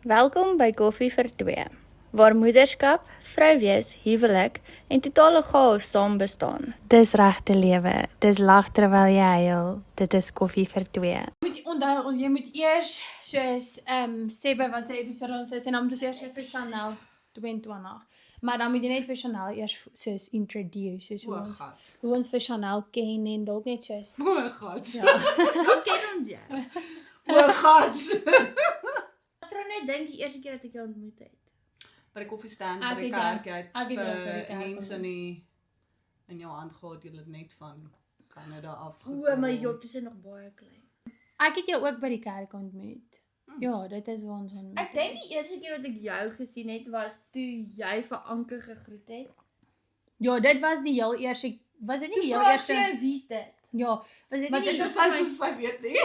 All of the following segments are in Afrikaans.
Welkom by Koffie vir Twee, waar moederskap, vrouwees, huwelik en totale chaos saam bestaan. Dis regte lewe, dis lag terwyl jy huil, dit is koffie vir twee. Moet onthou, jy moet eers soos sê by wat sy episode ons is en dan moet ons eers vir Chanel 22. Maar dan moet jy net vir Chanel eers soos introduce, soos hoe ons vir Chanel ken en dalk net soos. O God. Ja. Hoe ken ons jou? O God. Patroon net dink die eerste keer dat ek jou ontmoet het. By die koffiestand, Ek by die het kerk, ook- jy ek het ook by die het kerk mense in jou hand gehad, jy het net van Canada af O, my jot, is nog baie klein. Ek het jou ook by die kerk ontmoet. Ja, dit is waar ons ontmoet. Ek dink die eerste keer wat ek jou gesien het, was toe jy vir Anke gegroet het. Ja, dit was die heel eerste, was dit nie die heel Vraag eerste? vir jou, wie is dit? Ja, was dit Maar nie dit die is Dis soos sy weet nie.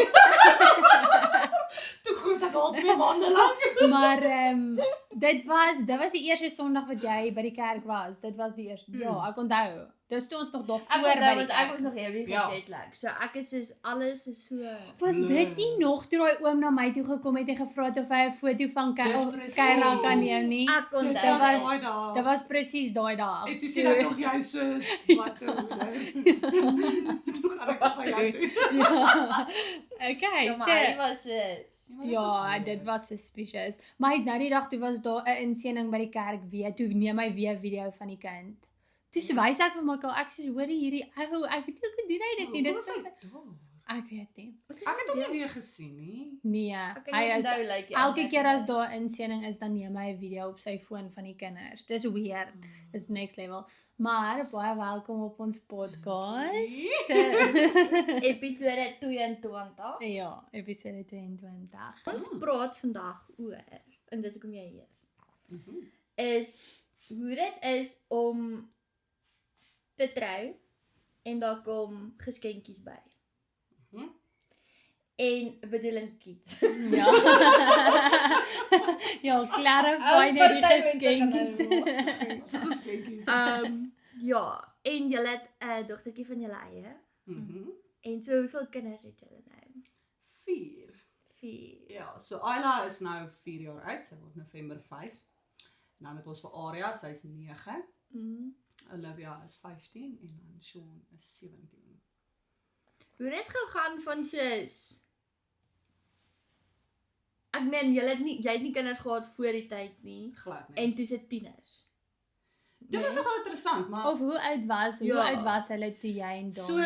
Toe groet ek al 2 maande lank. Maar dit was die eerste Sondag wat jy by die kerk was. Dit was die eerste. Ja, ek onthou. Dis toe ons nog daar Ek voor by onthou, die want ek kerk. was nog heavy Ja. jetlag. So ek is soos, alles is so... Was dit nie nog toe daai oom na my toe gekom het en gevra het of hy 'n foto van Dis precies. Kyra kan neem nie? Ek Dit onthou. was was- daai dag. Dit was presies daai dag. En toe sien ek nog jy soos wat toe gaan ek op by jou toe. Ja. Okay, Ja, maar hy so was soos... ja, dit was suspicious. Maar hy het nou die dag toe was daar 'n insending by die kerk weer. Toe neem hy weer 'n video van die kind. Toe wys ek vir Michael, ek sê hoor hierdie ou, ek weet nie hoe doen hy dit nie. Dis ek weet nie. Ek het hom nie weer gesien nie. Nee, Ek kan hy nie is onthou, like, elke keer as daar 'n insending is, dan neem hy 'n video op sy foon van die kinders. Dis weird. Dis next level. Maar baie welkom op ons podcast. Episode 22. Ja, episode 22. Ons praat vandag oor, en dis hoekom jy hier is, is hoe dit is om te trou en daar kom geskenkies by. Mhm. En bedoeling kids. Ja. Ja, clarify net die geskenkies. Geskenkies. Ja, en julle het 'n dogtertjie van julle eie. En so hoeveel kinders het julle nou? 4. 4. Ja, so Ayla is nou 4 jaar oud, sy word November 5. Nou het ons vir Aria, sy's 9. Mm. Olivia is 15 en dan Sean is 17. Hoe het dit gegaan van soos ek meen jy het nie kinders gehad voor die tyd nie Glad nie. en toe se tieners. Dit was nogal interessant, maar Of hoe oud was hulle toe jy en Don? so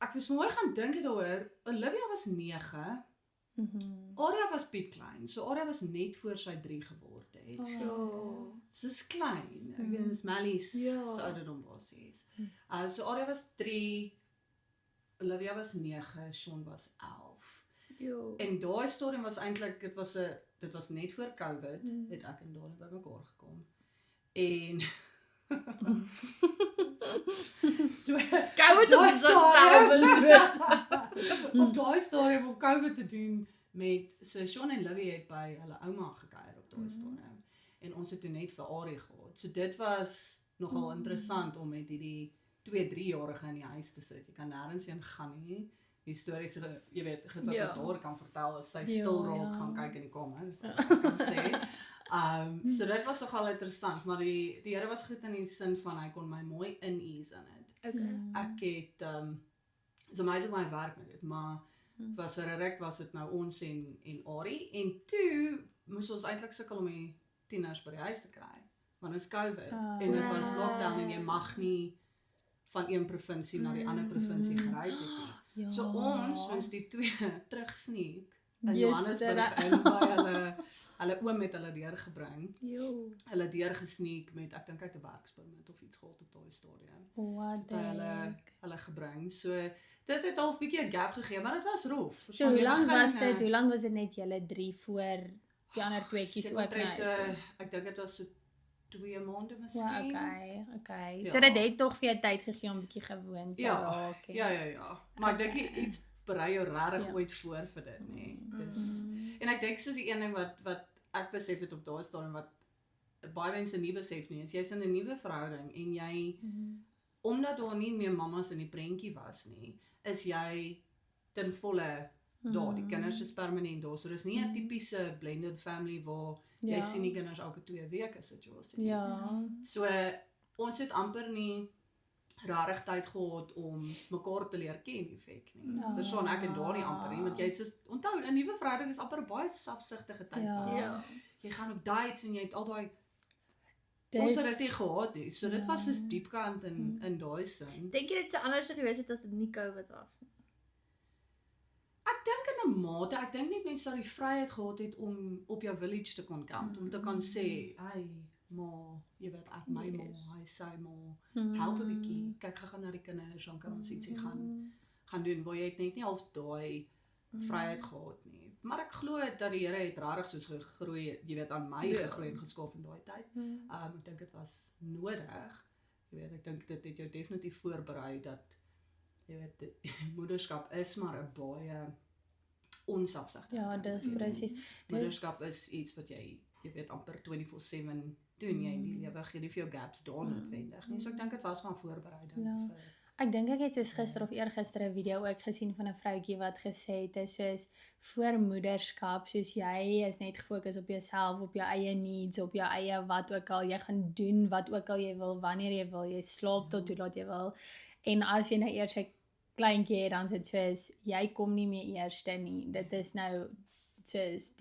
ek was mooi gaan dink daaroor. Olivia was 9. Aria was piepklein. So Aria was net voor sy 3 geword het. Ja. Sy's klein. Ek weet dis Mally's Ja. se ouderdom basies. So Aria was 3, Olivia was 9, Sean was 11. Jo. En daai storie was eintlik dit was net voor COVID het ek en Dani bymekaar gekom. En so Kou dit op sigself soos. Op daai storie om COVID te doen met so Sean en Livy het by hulle ouma gekuier op daai stadium. En ons het toe net vir Arie gehad. So dit was nogal interessant om met hierdie 2-3-jarige in die huis te sit. Jy kan nêrens heen gaan nie. Die stories jy weet, wat Ja. ons daar kan vertel as sy stil raak ja. gaan kyk in die kamer, so ek kan sê. So dit was nogal interessant, maar die Here was goed in die sin van hy kon my mooi inease in dit. Okay. Ek het so my is my werk met dit, maar was vir 'n ruk was dit nou ons en Arie en toe moes ons eintlik sukkel om die tieners by die huis te kry. Want dit is COVID en dit was lockdown en jy mag nie van een provinsie na die ander provinsie gereis het nie. Ja. So ons moes die 2 terugsneek in Yes, Johannesburg in by hulle oom het hulle deurgebring. Jo. Hulle deurgesneek met ek dink hy het 'n werkspermit of iets gehad op daai stadium. What Het the heck? hulle gebring. So dit het half bietjie 'n gap gegee, maar dit was rof. So hoe lank was dit? Hoe lank was dit net julle 3 voor die ander tweeetjies ook na huis toe? Ek dink dit was so 2 maande Ja, miskien. okay. Ja. So dit het tog vir jou tyd gegee om bietjie gewoond te Ja, raak. ja. Maar ek dink iets berei jou regtig Ja. ooit voor vir dit nie. Dis en ek dink soos die een ding wat ek besef het op daai stadium wat baie mense nie besef nie, is jy's in 'n nuwe verhouding en jy omdat daar nie meer mammas in die prentjie was nie, is jy ten volle daar, die kinders is permanent daar, so dis nie 'n tipiese blended family waar jy sien die kinders elke 2 weke situasie nie. Ja. So, ons het amper nie rarig tyd gehad om mekaar te leer ken, effek nie. Verstaan ek en daar nie amper nie, want jy is, onthou, 'n nuwe verhouding is amper 'n baie selfsugtige tyd. Ja. Jy gaan op dates en jy het al daai ons het dit nie gehad nie, so dit was soos diepkant in daai sin. Dink jy dit sou anders gewees het as dit nie COVID was nie? Ek dink in 'n mate, ek dink net mense sou die vryheid gehad het om op jou village te kon count, om te kan sê, hey, ma, jy weet ek my ma, hy sy ma, help 'n bietjie, kyk gaan na die kinders, dan kan ons ietsie gaan doen, waar jy het net nie half daai vryheid gehad nie. Maar ek glo dat die Here het regtig soos gegroei, jy weet, aan my gegroei en geskaaf in daai tyd. Ek dink dit was nodig. Jy weet, ek dink dit het jou definitief voorberei dat jy weet, moederskap is maar 'n baie onselfsugtige. Ja, dis presies. Moederskap is iets wat jy weet amper 24/7 doen jy in die lewe, gee nie vir jou gaps daar noodwendig nie. So ek dink dit was maar voorbereiding vir Ek dink ek het soos gister of eergister 'n video ook gesien van 'n vroutjie wat gesê het is soos voor moederskap, soos jy is net gefokus op jouself, op jou eie needs, op jou eie wat ook al, jy gaan doen wat ook al jy wil, wanneer jy wil, jy slaap tot hoe laat jy wil. En as jy nou eers 'n kleintjie het, dan is dit soos jy kom nie meer eerste nie. Dit is nou soos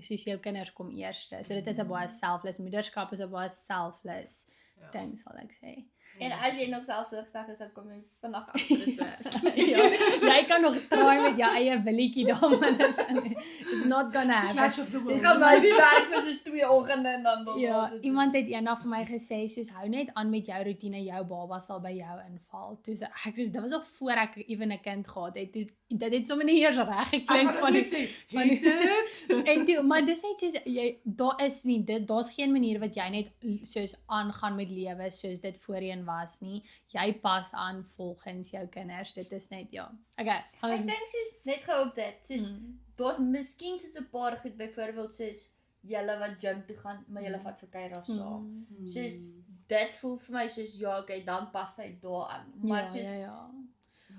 soos jou kinders kom eerste. So dit is 'n baie selfless moederskap, is 'n baie selfless ding, sal ek sê. En as jy nog selfsugtig is, dan kom jy vandag agter dit werk. Ja, jy kan nog try met jou eie billetjie daar, maar it's not gonna happen. Clash of the Jy Worlds. kan maybe werk vir soos 2 oggende en dan Ja, iemand het eendag vir my gesê, soos hou net aan met jou roetine, jou baba sal by jou inval. Toe sê ek, soos dit was nog voor ek ewen 'n kind gehad het. Toe dit het sommer nie eers reg geklink van dit. En toe, maar dis net soos jy daar is nie daar's geen manier wat jy net soos aangaan met lewe soos dit voorheen was nie. Jy pas aan volgens jou kinders. Dit is net Okay, Ek dink soos net gou op dit, soos daar's miskien soos 'n paar goed, byvoorbeeld soos julle wat gym toe gaan, maar julle vat verkeer saam. Soos dit voel vir my soos okay, dan pas hy daaraan. Maar soos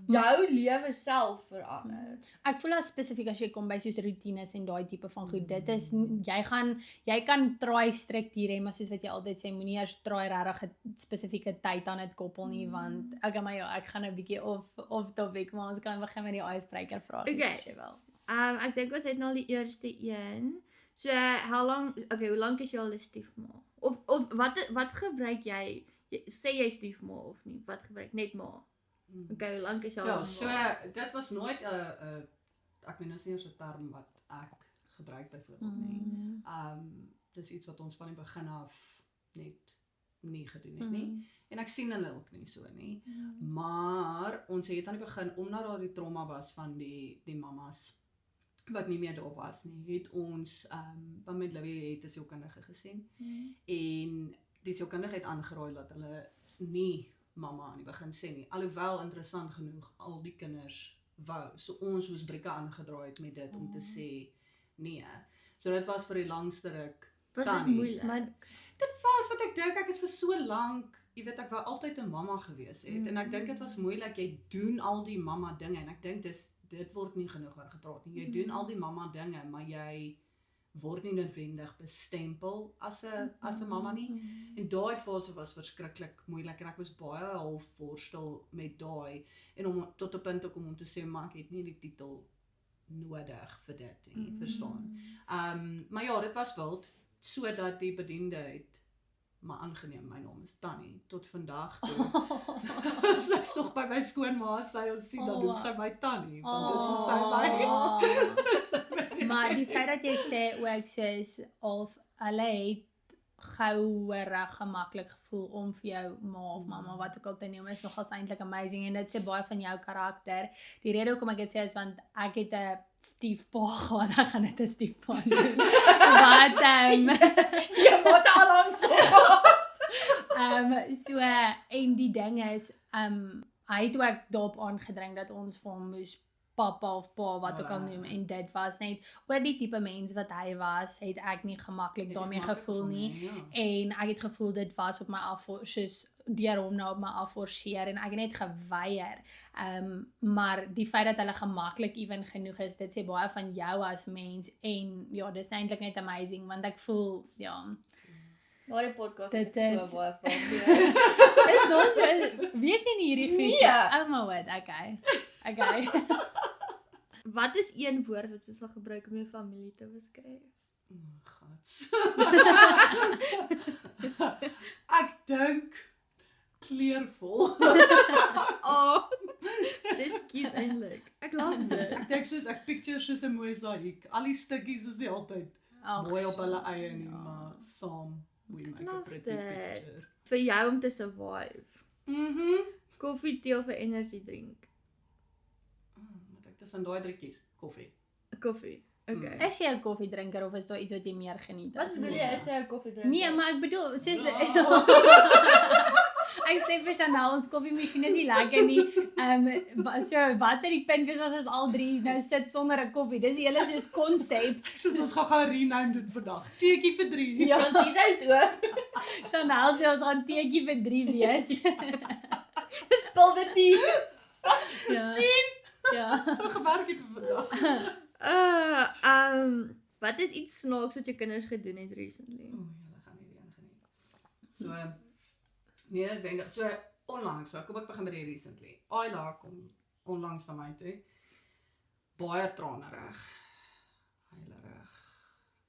jou lewe self verander. Ek voel as spesifiek as jy kom by soos roetines en daai tipe van goed, dit is jy kan try struktuur hê, maar soos wat jy altyd sê, moenie eers try regtig 'n spesifieke tyd aan dit koppel nie, want ek gaan 'n bietjie off topic, maar ons kan begin met die icebreaker vrae as jy wil. Ek dink ons het nou die eerste een. So, hoe lank is jy al 'n stiefma? Of wat gebruik jy? Sê jy stiefma of nie? Wat gebruik net ma? Okay, hoe lank is jy al? Ja, so dit was nooit 'n ek meen is nie eers 'n term wat ek gebruik byvoorbeeld nie. Dis iets wat ons van die begin af net nie gedoen het nie. En ek sien hulle ook nie so nie. Maar ons het aan die begin, omdat daar die trauma was van die mammas wat nie meer daar was nie, het ons met Livy het 'n sielkundige gesien. En die sielkundige het aangeraai dat hulle nie mamma aan die begin sê nie. Alhoewel interessant genoeg al die kinders wou. So ons moes brieke aangedraai het met dit om te sê nee. So dit was vir die langste ruk Was dit moeilik? Maar dit was wat ek dink ek het vir so lank, jy weet ek wou altyd 'n mamma gewees het en ek dink dit was moeilik, jy doen al die mamma dinge en ek dink dit word nie genoeg oor gepraat nie. Jy doen al die mamma dinge, maar jy word nie noodwendig bestempel as 'n mamma nie. En daai fase was verskriklik moeilik en ek was baie half worstel met daai en om tot 'n punt te kom om te sê maar ek het nie die titel nodig vir dit nie, verstaan. Maar ja, dit was wild sodat die bediende het maar aangeneem, my naam is Tannie, tot vandag toe. As ek nog by my skoonma sy ons sien, dan noem sy my Tannie, want dis hoe sy my. Maar die feit dat jy sê ook soos of hulle het gouerig gemaklik gevoel om vir jou ma of mamma wat ook al te noem is nogals eintlik amazing en dit sê baie van jou karakter. Die rede hoekom ek dit sê is want ek het 'n stiefpa gehad, ek gaan dit 'n stiefpa noem. Wat Jy moet al langs. so en die ding is hy het ook daarop aangedring dat ons vir hom moes pappa of pa wat ook al noem en dit was net oor die tipe mens wat hy was, het ek nie gemaklik daarmee gevoel nie. En ek het gevoel dit was op my af soos deur hom nou op my afforceer en ek het net geweier. Maar die feit dat hulle gemaklik ewen genoeg is, dit sê baie van jou as mens en ja, dis eintlik net amazing want ek voel Maar die podcast Dit het is- so baie van is daar so weet jy nie hierdie goed? Nee. Oh my word, okay. Wat is een woord wat jy sal gebruik om jou familie te beskryf? Gats. Ek dink kleurvol. Oh, dis cute eintlik. Ek love dit. Ek dink soos ek picture soos 'n mosaïek. Al die stukkies is nie altyd mooi op hulle eie nie, maar saam we make a Love pretty that. picture. Vir jou om te survive. Mhm. Koffie, tee of 'n energy drink? Wat ek tussen daai drie kies, koffie. Koffie. Okay. Is jy 'n koffiedrinker of is daar iets wat jy meer geniet? Wat as bedoel koffie? jy as jy 'n koffie drink? Nee, maar ek bedoel soos Ja. ek sê vir Chanel ons koffiemasjien is nie lekker nie. So wat sê die punt wees as ons al drie nou sit sonder 'n koffie? Dis die hele soos konsep. Soos ons gaan rename dit vandag. Teetjie vir 3. Ja, Want dis is so. Chanel sê ons gaan teetjie vir 3 wees. Spil dit nie. Ja. Ja. So gewerk het vir vandag. Wat is iets snaaks wat jou kinders gedoen het recently? O, julle gaan nie die een geniet. So nee, noodwendig. So onlangs, so kom ek begin by die recently. Ayla kom onlangs na my toe. Baie tranerig. Huilerig.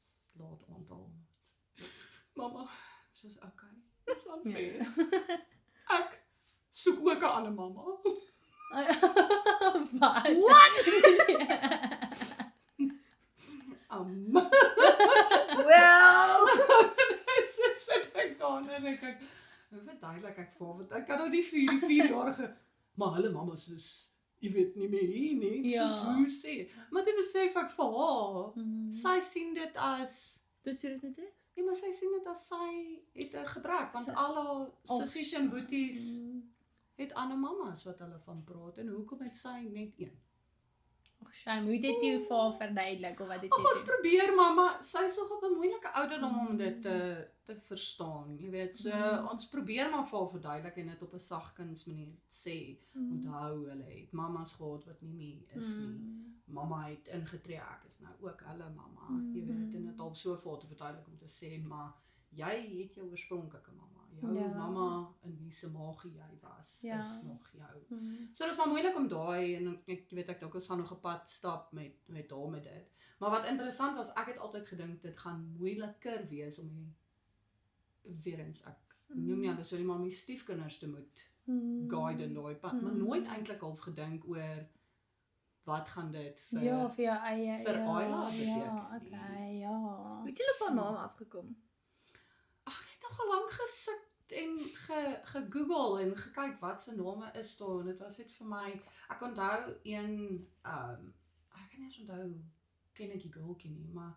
Slaat aantal. Mamma, soos okay. Dis unfair. Ek soek ook 'n ander mamma. Wat? Well, So sit ek daar en ek kyk, hoe verduidelik ek vir want ek kan nou nie vir die 4-jarige, maar hulle mammas is, jy weet nie meer hier nie, Ja. soos hoe sê, maar dit besef ek vir haar, sy sien dit as, dis hoe dit net is. ja maar sy sien dit as sy het 'n gebrek, want Sy- al haar sissies en boeties Mm. het ander mammas wat hulle van praat, en hoekom het sy net een? Ag, shame, hoe het jy dit vir haar verduidelik of wat het Ag, ons jy? probeer mamma, sy is nog op 'n moeilike ouderdom om dit te verstaan, jy weet, so ons probeer maar vir haar verduidelik en dit op 'n sagkens manier sê, onthou hulle het mammas gehad wat nie meer is nie, mamma het ingetree, ek is nou ook hulle mamma, jy weet, en dit al so vir haar te verduidelik om te sê, maar jy het jou oorspronklike mamma, jou Ja. mamma in wie se maagie jy was, Ja. is nog jou. So dit is maar moeilik om daai en ek weet ek dalk ons gaan nog 'n pad stap met haar met dit. Maar wat interessant was, ek het altyd gedink dit gaan moeiliker wees om weer eens ek noem nie anders so nie, maar my stiefkinders te moet guide in daai pad, maar nooit eintlik half gedink oor wat gaan dit vir Ja, vir jou eie. vir ja, Ayla beteken Ja, nie. okay, ja. Het jy op haar naam afgekom? Ag, net nogal lank gesit en gegoogel en gekyk wat se name is daar en dit was net vir my, ek onthou een ek kan nie eens onthou ken ek die girlkie nie, maar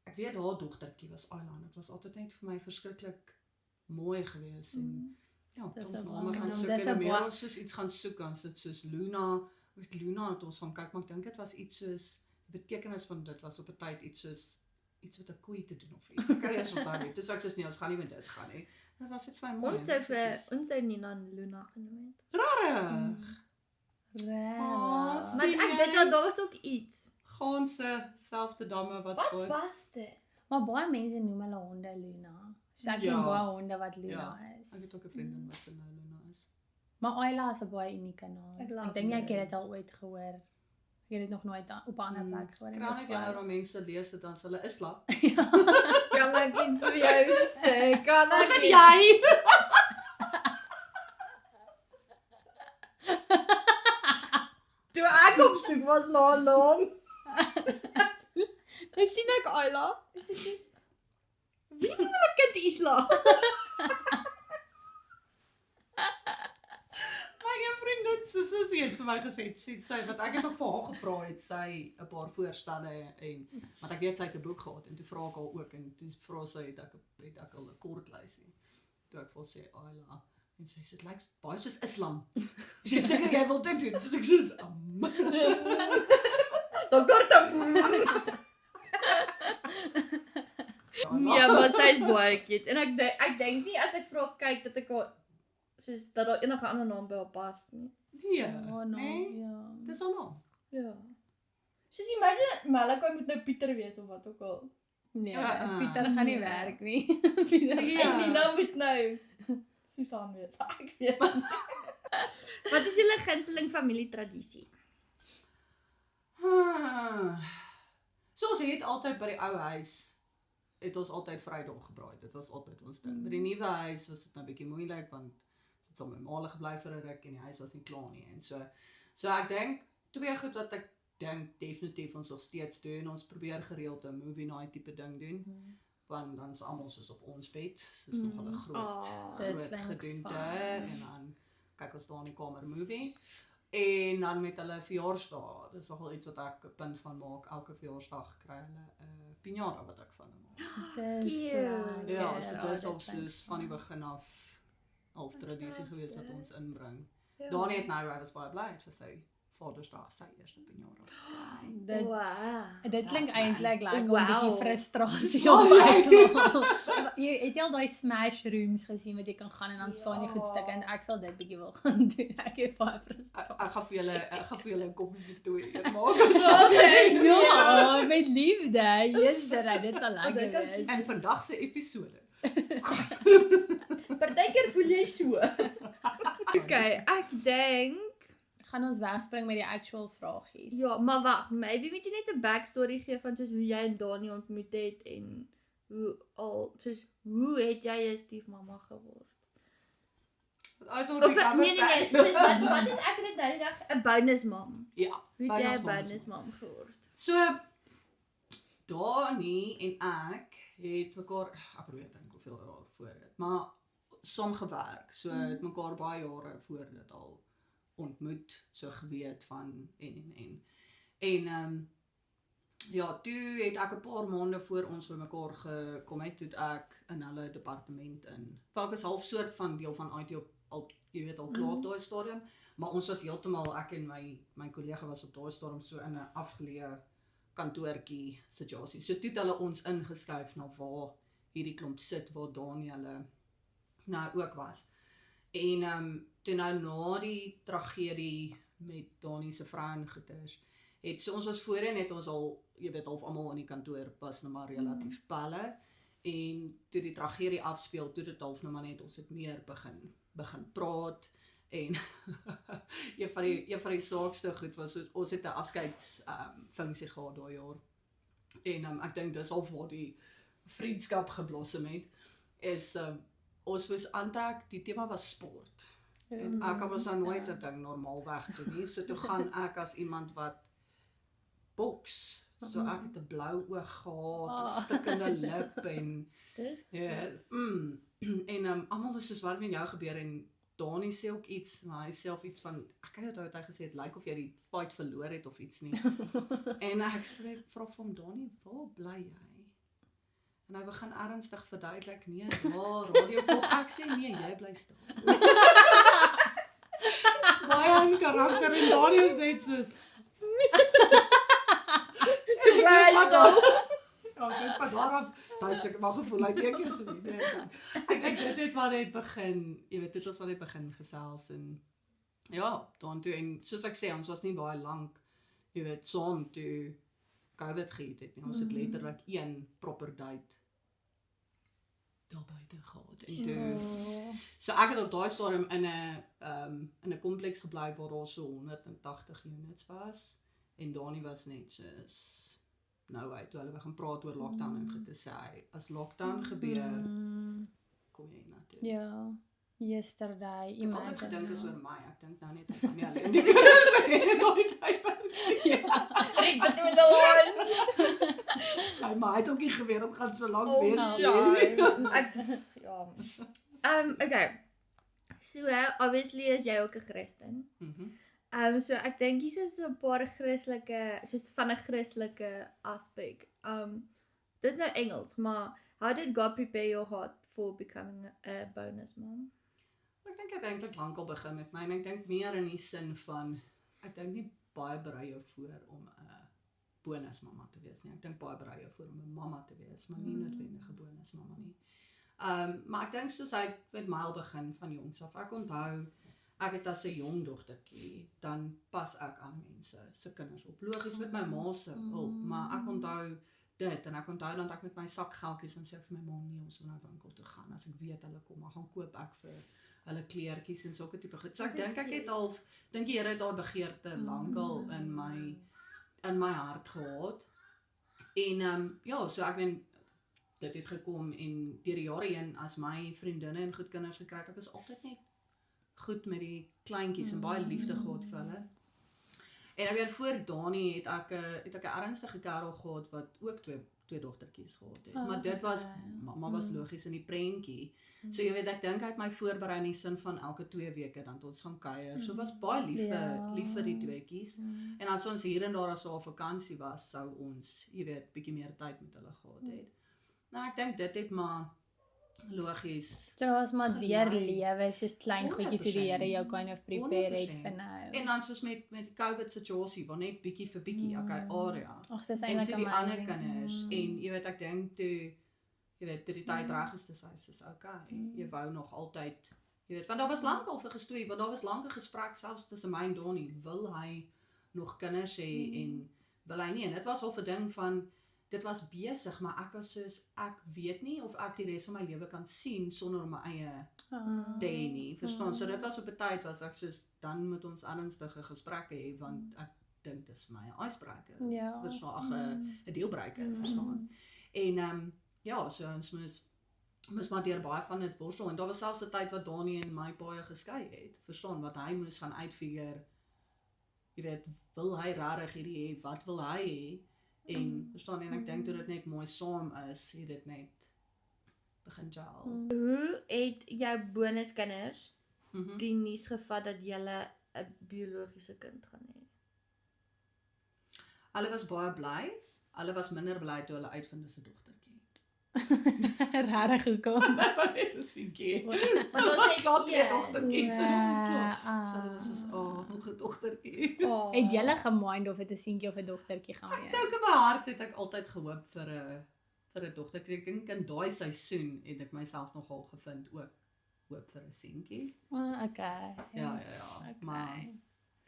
ek weet haar dogtertjie was Ayla, dit was altyd net vir my verskriklik mooi geweest en ja, Dis ons een name gaan naam, soek dis en een meer baie- ons soos iets gaan soek, dan sit soos Luna, met Luna het ons gaan kyk, maar ek dink dit was iets soos, die betekenis van dit was op 'n tyd iets soos iets wat 'n koei te doen of iets. Ek kan nie eens onthou nie. Dis ek soos nie, ons gaan nie met dit gaan nie. Dit was dit vir my mooi. Ons sou Nina en Luna genoem het. rarig. Reg. Maar Sien ek jy? dink dat daar was ook iets. Gaanse selfde damme wat Wat voor. was dit? Maar baie mense noem hulle honde Luna. So ek Ja. ken baie honde wat Luna Ja, is. Ek het ook 'n vriendin wat se nou Luna is. Maar Ayla is 'n baie unieke naam. Ek love Ek dink ek dit. het dit al ooit gehoor. Ek het dit nog nooit op 'n ander plek gehoor. en Kraan dis net jou baie- ou mense lees dit dan hulle Isla. Kan ek iets vir jou sê? Kan Ons ek het jy. Toe ek opsoek was na 'n naam. Nou sien ek Ayla. Dis soos wie noem hulle kind Isla? My een vriendin se sussie het vir my gesê, sy wat ek het ook vir haar gevra het, sy 'n paar voorstelle en want ek weet sy het 'n boek gehad en toe vra ek haar ook en toe vra sy het ek al 'n kort lysie. Toe ek vir haar sê Ayla en sy sê dit lyk baie soos Islam. Sy sê seker jy wil dit doen. Dis ek soos Dan kort dan. Nee, maar sy is baie cute en ek dink nie as ek vir haar kyk dat ek haar soos dat daar enige ander naam by haar pas nie. Nee. Oh, no, Nee? ja. Dis al naam. Ja. Soos imagine Malachi moet nou Pieter wees of wat ook al. Nee, Pieter gaan nie werk nie. Pieter. En Nina moet nou Susan wees. Ek weet nie. Wat is julle gunsteling familietradisie? So ons het altyd by die ou huis het ons altyd Vrydag gebraai. Dit was altyd ons ding. By die nuwe huis was dit nou 'n bietjie moeilik want dit het saam met my ma gebly vir 'n ruk en die huis was nie klaar nie. En so ek dink twee goed wat ek dink definitief ons nog steeds doen. Ons probeer gereeld 'n movie night tipe ding doen. Want dan is almal soos op ons bed. Dis nogal 'n groot gedoente en dan kyk ons daar in die kamer movie. En dan met hulle verjaarsdag. Dis nogal iets wat ek 'n punt van maak. Elke verjaarsdag kry hulle 'n piñata wat ek van hulle maak. Ja, so dis al soos van die begin af half tradisie gewees wat ons inbring. Dani het nou, hy was baie bly vir sy Vadersdag sy eerste piñata. Dit klink eintlik like 'n Wow. bietjie frustrasie Ja, op ja. uitmaak. Jy het al daai smash rooms gesien wat jy kan gaan en dan staan jy goed stukke en ek sal dit bietjie wil gaan doen. Ek het baie frustrasie. Ek gaan vir julle 'n koffie vir 2 maak. Ja, met liefde. Yesterday, dit sal lekker wees. En vandag se episode. Partykeer voel jy so. Okay, ek dink Gaan ons wegspring met die actual vragies. ja, maar wag, maybe moet jy net 'n backstory gee van soos hoe jy en Dani ontmoet het en hoe het jy 'n stiefmamma geword? Of nee, soos wat het ek net nou die dag 'n bonus mam. Ja, Hoe het jy 'n bonus bonus mam geword? So Dani en ek het mekaar, ek probeer dink hoeveel jaar voor dit, maar saam gewerk. So het mekaar baie jare voor dit al ontmoet, so geweet van en ja, toe het ek 'n paar maande voor ons by mekaar gekom het, toe ek in hulle departement in. Ek was half soort van deel van IT al jy weet al klaar op daai stadium, maar ons was heeltemal ek en my kollega was op daai stadium so in 'n afgeleë kantoortjie situasie. So toe het hulle ons ingeskuif na waar hierdie klomp sit waar Daniël nou ook was. En toe nou na die tragedie met Dani se vrou en goeters, het so ons was voorheen het ons al, jy weet half almal in die kantoor was nou maar relatief pelle en toe die tragedie afspeel, toe dit half nou maar net ons het meer begin praat en een van die saakste goed was soos, ons het 'n afskeids funksie gehad daai jaar en ek dink dis al waar die vriendskap geblossom het is ons moes aantrek, die tema was sport en ek was nou nooit 'n ding normaalweg doen nie, so toe gaan ek as iemand wat boks, so ek het 'n blou oog gehad, 'n stikkende lip en Dis ja, en almal was soos wat met jou gebeur en Dani sê ook iets, maar hy self iets van, ek kan nie onthou wat hy gesê het, lyk of jy die fight verloor het of iets nie. En ek vra vir hom, Dani, waar bly jy? En hy begin ernstig verduidelik, nee, daar, radiokop, ek sê, nee, jy bly stil. Baie in karakter en Dani is net soos, ja, ek het van daar af, daar is ek maar gevoel, ek denk jy so nie, ek dink dit het waar het begin, jy weet, dit was waar het begin gesels, en ja, dan toe, en soos ek sê, ons was nie baie lank, jy weet, saam toe COVID gehad het, nie, ons het letterlik een proper date daar buite gehad, en toe, so ek het op daai stadium in 'n kompleks gebly waar daar so 180 units was, en Dani was net soos, nou uit, toe hulle begin praat oor lockdown en goed, sê hy, as lockdown gebeur, kom jy na toe. Ja, yesterday, Ek het altyd imagine. gedink is oor my, ek dink nou net, ek kan nie alleen die kinders hê in die tyd. Ek het met die ons. Ja, maar hy het ook nie geweet, het gaan so lank Oh, wees. ja. Okay. So, obviously is jy ook 'n Christen. So ek dink hier is so 'n paar Christelike, soos van 'n Christelike aspek. Dit nou Engels, maar how did God prepare your heart for becoming a bonus mom? Ek dink ek het eintlik lankal begin met my, en ek dink meer in die sin van, ek dink nie baie berei jou voor om 'n bonusmamma te wees nie. Ek dink baie berei jou voor om 'n mamma te wees, maar nie noodwendig 'n bonusmamma nie. Maar ek dink soos hy met my al begin van jongs af. Ek onthou, ek het as 'n jong dogtertjie, dan pas ek aan mense se kinders op. Logies met my ma se hulp, maar ek onthou dit, en ek onthou dan dat ek met my sakgeldjies en sê vir my ma, nee, ons moet nou winkel toe gaan, as ek weet hulle kom, maar gaan koop ek vir hulle kleertjies en sulke tipe goed. So ek dink ek het al, dink die Here het daar begeerte lankal in my hart gehad. En ja, so ek meen, dit het gekom en deur die jare heen, as my vriendinne en goed kinders gekry het, ek was altyd net goed met die kleintjies en baie liefde gehad vir hulle. En ek weet voor Dani het ek 'n ernstige kerel gehad wat ook twee dogtertjies gehad het. Maar dit was, mamma was logies in die prentjie. So jy weet, ek dink hy het my voorberei in die sin van elke 2 weke dan tot ons gaan kuier. So was baie lief vir die tweeetjies. En as ons hier en daar as daar vakansie was, sou ons, jy weet, bietjie meer tyd met hulle gehad het. Nou ek dink dit het maar logies. So was maar deur lewe, soos klein goedjies hoe die Here jou kind of prepare het vir nou. En dan soos met die COVID situasie, waar net bietjie vir bietjie, area. Ag, dis En eintlik toe die ander amazing. kinders, en jy weet, ek dink toe die tyd reg is, dis hy is okay. Jy wou nog altyd, jy weet, want daar was lankal vir gestoei, want daar was lank 'n gesprek selfs tussen my en Donnie, wil hy nog kinders hê en wil hy nie, en dit was al 'n ding van, dit was besig, maar ek was soos, ek weet nie of ek die res van my lewe kan sien sonder om my eie te hê nie, verstaan? So dit was op 'n tyd was ek soos, dan moet ons ernstige gesprekke hê, want ek dink dis my icebreaker, verstaan, 'n deelbreaker, verstaan? En ja, so ons moes maar deur baie van dit worstel, en daar was selfs 'n tyd wat Dani en my baie geskei het, verstaan, wat hy moes gaan uitfigure, jy weet, wil hy regtig hierdie hê, wat wil hy hê? En verstaan, en ek dink toe dit net mooi saam is, het dit net begin gel. Hoe het jou bonuskinders die nuus gevat dat julle 'n biologiese kind gaan hê? Hulle was baie bly, hulle was minder bly toe hulle uitvind dis 'n dogtertjie. Rarig gekom. Net 'n seentjie. Want ons het klaar 2 een. dogtertjies, so dit was klaar. So dit was soos, nog 'n dogtertjie. Het julle gemind of dit 'n seentjie of 'n dogtertjie gaan wees? Ek dink in my hart het ek altyd gehoop vir 'n dogtertjie. Ek dink in daai seisoen het ek myself nogal gevind ook hoop vir 'n seentjie. Okay. Ja, maar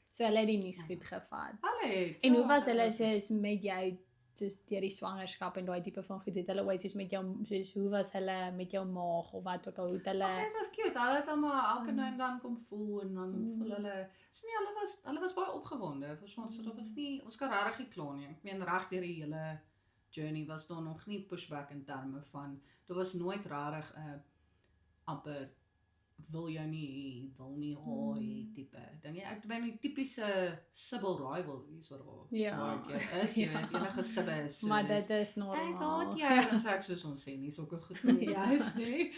so hulle het die nuus goed gevat. hulle het. En hoe was hulle soos met jou, soos deur die swangerskap en daai tipe van goed, het hulle ooit soos met jou, soos hoe was hulle met jou maag of wat ook al, hoe het hulle... Dit was cute, hulle het dan maar elke nou en dan kom voel, en dan voel hulle, so nie, hulle was baie opgewonde, verstaan, so dat was nie, ons kan regtig nie kla nie, ek meen reg deur die hele journey was daar nog nie pushback in terme van, daar was nooit regtig amper, wil jou nie, wil nie hê tipe ding. Ek ben die tipiese Sybil rivalries wat daar is, jy weet, enige Sibbe is Maar dit is normaal. Ek haat jou, dan sê ek soos ons sê nie, sulke goed van die huis nie.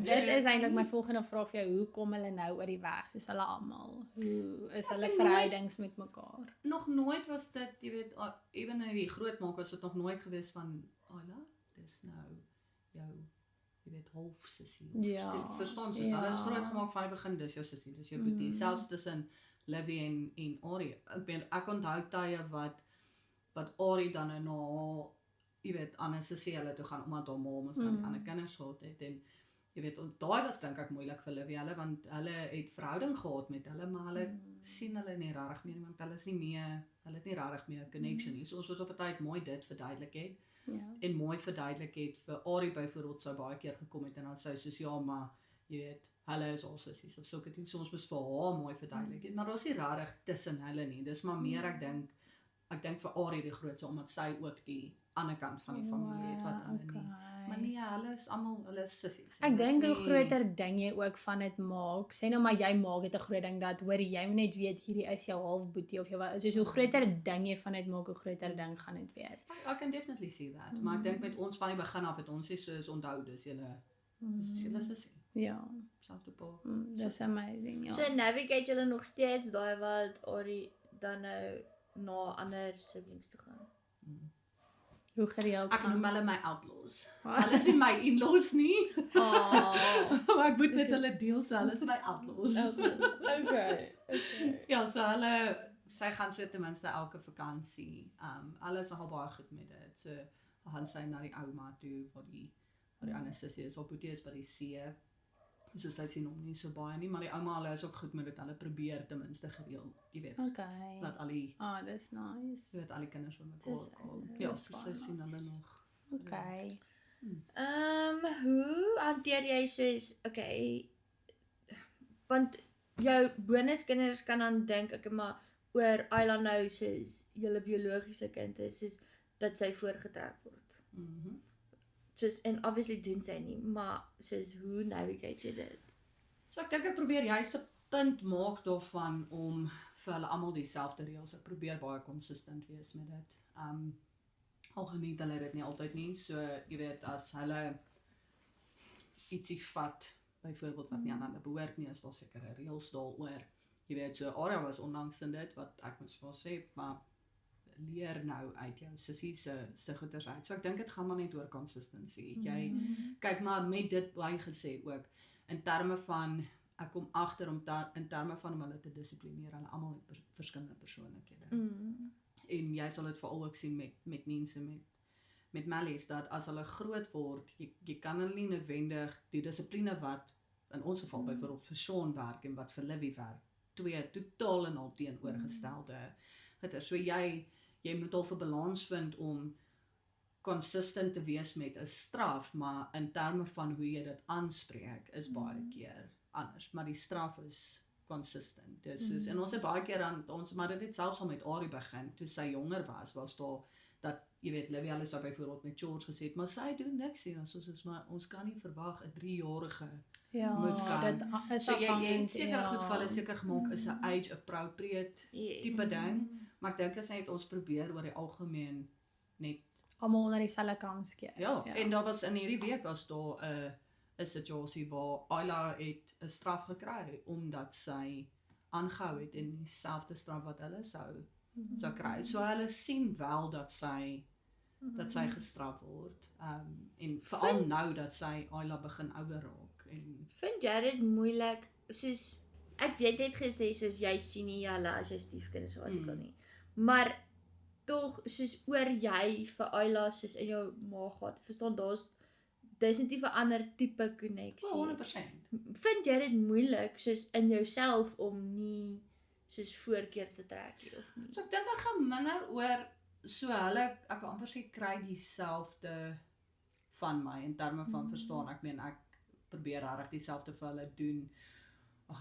Dit is eintlik my volgende vraag vir jou, hoe kom hulle nou oor die weg, soos hulle almal? Hoe is hulle verhoudings met mekaar? Nog nooit was dit, jy weet, ewen in die grootmaak was dit nog nooit gewees van, dis nou jou, jy weet, half sussie. Verstaan, soos hulle is groot gemaak van die begin, dis jou sussie, dis jou boetie, selfs tussen Livy en Ari. Ek onthou tye wat Ari dan na, jy weet, ander sussie hulle toe gaan, omdat haar ma ons dan die ander kinders gehad het, en jy weet, daai was dink ek moeilik vir Livy, want hulle het verhouding gehad met hulle, maar hulle sien hulle nie regtig meer, want hulle is nie meer, hulle het nie regtig meer 'n connection nie, so ons was op 'n tyd mooi dit verduidelik het, en mooi verduidelik het vir Ari byvoorbeeld sou baie keer gekom het en dan sou soos ja, maar jy weet, hulle is al sissies of sulke ding, soms moes vir haar mooi verduidelik het, maar daar's nie regtig tussen hulle nie, dis maar meer ek dink vir Ari die grootste, omdat sy ook die ander kant van die familie het wat hulle nie, maar nee, hulle is almal, hulle is sissies. Ek dink hoe groter ding jy ook van dit maak, sê nou maar jy maak dit 'n groot ding, dat hoor jy moet net weet, hierdie is jou halfboetie of jou, soos hoe groter ding jy van dit maak, hoe groter ding gaan dit wees. I can definitely see that, maar ek dink met ons van die begin af het ons nie soos onthou, dis julle sissie. Ja. Selfde pa. Dis amazing, ja. So navigate julle nog steeds daai wat Ari dan nou na ander siblings toe gaan? Hoe gereeld Ek noem hulle my outlaws. Hulle is nie my in-laws nie. Maar ek moet met hulle deel, so hulle is my outlaws. Okay. Ja, so sy gaan so ten minste elke vakansie. Hulle is nogal baie goed met dit. So gaan sy na die ouma toe, waar die ander sussie is, haar boetie is by die see, so sy sien hom nie so baie nie, maar die ouma, hulle is ook goed met dit, hulle probeer ten minste gereeld, jy weet, Okay. laat al die, Dis nice. jy weet, al die kinders by mekaar Dis kom. oulik. Ja, Dis so baie sy sien hulle nog. Okay. Hoe hanteer jy soos, okay, want jou bonuskinders kan dan dink, okay, maar oor Ayla nou soos julle biologiese kind is, soos dat sy voorgetrek word. Soos, en obviously doen sy nie, maar soos hoe navigate jy dit? So ek dink ek probeer juist 'n punt maak daarvan om vir hulle almal dieselfde reëls. Ek probeer baie consistent wees met dit. Al geniet hulle dit nie altyd nie. So jy weet, as hulle ietsie vat, byvoorbeeld wat nie aan hulle behoort nie, is daar sekere reëls daaroor. Jy weet, so Aria was onlangs in dit wat ek moes vir haar sê, maar leer nou uit jou sussie se goeders uit. So ek dink dit gaan maar net oor consistency. Jy kyk maar met dit baie gesê ook in terme van ek kom agter om in terme van om hulle te dissiplineer. Hulle almal het verskillende persoonlikhede. En jy sal dit veral ook sien met Niense met Mallies dat as hulle groot word, jy kan hulle nie noodwendig die dissipline wat in ons geval byvoorbeeld vir Sean werk en wat vir Livy werk, twee totaal en al teenoorgestelde goeders. So jy moet al 'n balans vind om consistent te wees met 'n straf, maar in terme van hoe jy dit aanspreek is baie keer anders, maar die straf is consistent. Dus en ons het baie keer aan ons, maar dit het selfs al met Ari begin, toe sy jonger was daar dat jy weet Livy hulle sou byvoorbeeld met George gesê het, maar sy doen niks nie, maar ons kan nie verwag 'n 3-jarige Ja, moet kan. dit is So jy afhangend, seker gevalle seker gemaak is 'n age appropriate tipe ding, maar ek dink as net ons probeer oor die algemeen net almal onder dieselfde kam skeer. ja, en daar was in hierdie week was daar 'n situasie waar Ayla het 'n straf gekry omdat sy aangehou het en dieselfde straf wat hulle sou kry. So hulle sien wel dat sy gestraf word. En veral nou dat sy Ayla begin ouer raak en Vind jy dit moeilik, soos, ek weet jy het gesê, soos jy sien nie julle as jy stiefkinders artikel nie, maar tog, soos oor jy vir Ayla, soos in jou maag gehad, verstaan, daar's definitief 'n ander tipe konneksie. 100%. Vind jy dit moeilik, soos in jouself, om nie, soos voorkeer te trek nie, of nie? So ek dink ek gaan minder oor, so hulle, ek wil amper sê kry dieselfde van my, in terme van verstaan, ek meen ek probeer regtig dieselfde vir hulle doen,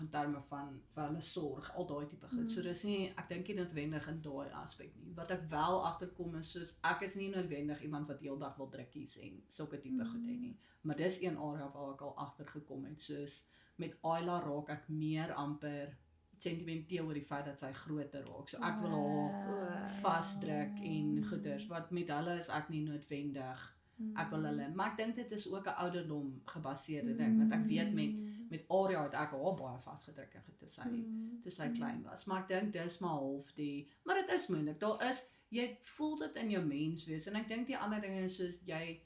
in terme van vir hulle sorg, al daai tipe goed. So dis nie, ek dink nie noodwendig in daai aspek nie. Wat ek wel agterkom is soos ek is nie noodwendig iemand wat heeldag wil drukkies en sulke tipe goed hê nie. Maar dis een area waar ek al agtergekom het, soos met Ayla raak ek meer amper sentimenteel oor die feit dat sy groter raak. So ek wil haar vasdruk en goeders, wat met hulle is ek nie noodwendig. Ek wil hulle, maar ek dink dit is ook 'n ouderdom gebaseerde ding, want ek weet met Aria het ek haar baie vasgedruk en toe sy klein was. Maar ek dink dis maar half maar dit is moeilik. Jy voel dit in jou menswees en ek dink die ander ding is soos jy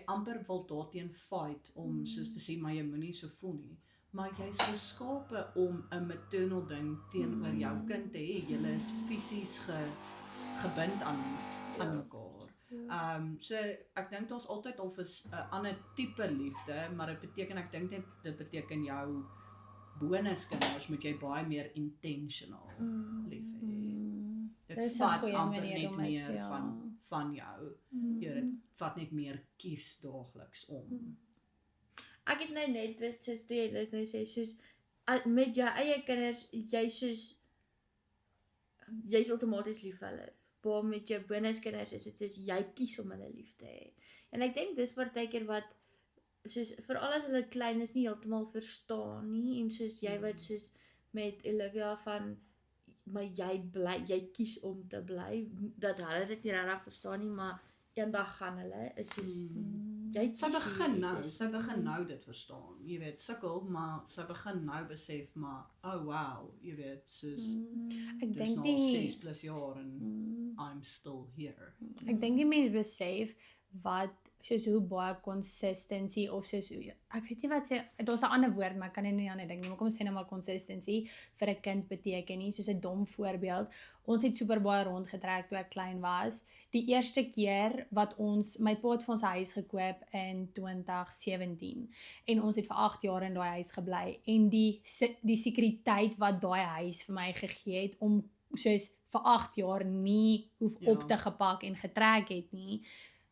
amper wil daarteen fight om soos te sê maar jy moenie so voel nie. Maar jy's geskape om 'n maternal ding teenoor jou kind te hê. Julle is fisies gebind aan mekaar. So ek dink daar's altyd of 'n ander tipe liefde, maar dit beteken ek dink dit beteken jou bonuskinders moet jy baie meer intentional lief hê. Dit vat amper net meer van jou. Dit vat net meer kies daagliks om. Ek het nou net wist, soos toe jy dit nou sê, soos met jou eie kinders, jy's outomaties lief vir hulle. Maar met jou bonuskinders is dit soos jy kies om hulle lief te hê. En ek dink dis partykeer wat soos veral as hulle klein is nie heeltemal verstaan nie, en soos jy wat soos met Olivia van maar jy kies om te bly, dat hulle dit nie regtig verstaan nie, maar eendag gaan hulle is soos jy kies. Sy begin nou dit verstaan. Jy weet, sukkel, maar sy begin nou besef maar oh wow, jy weet, soos ek dis dink nou nie 6+ jaar en I'm still here. Ek dink die mens besef wat soos hoe baie consistency of soos ek weet nie wat sê daar's 'n ander woord maar ek kan nie 'n ander ding nie maar kom ons sê nou maar consistency vir 'n kind beteken nie soos 'n dom voorbeeld ons het super baie rondgetrek toe ek klein was die eerste keer wat my pa het vir ons 'n huis gekoop in 2017 en ons het vir 8 jaar in daai huis gebly en die sekuriteit wat daai huis vir my gegee het om soos vir 8 jaar nie hoef op te gepak en getrek het nie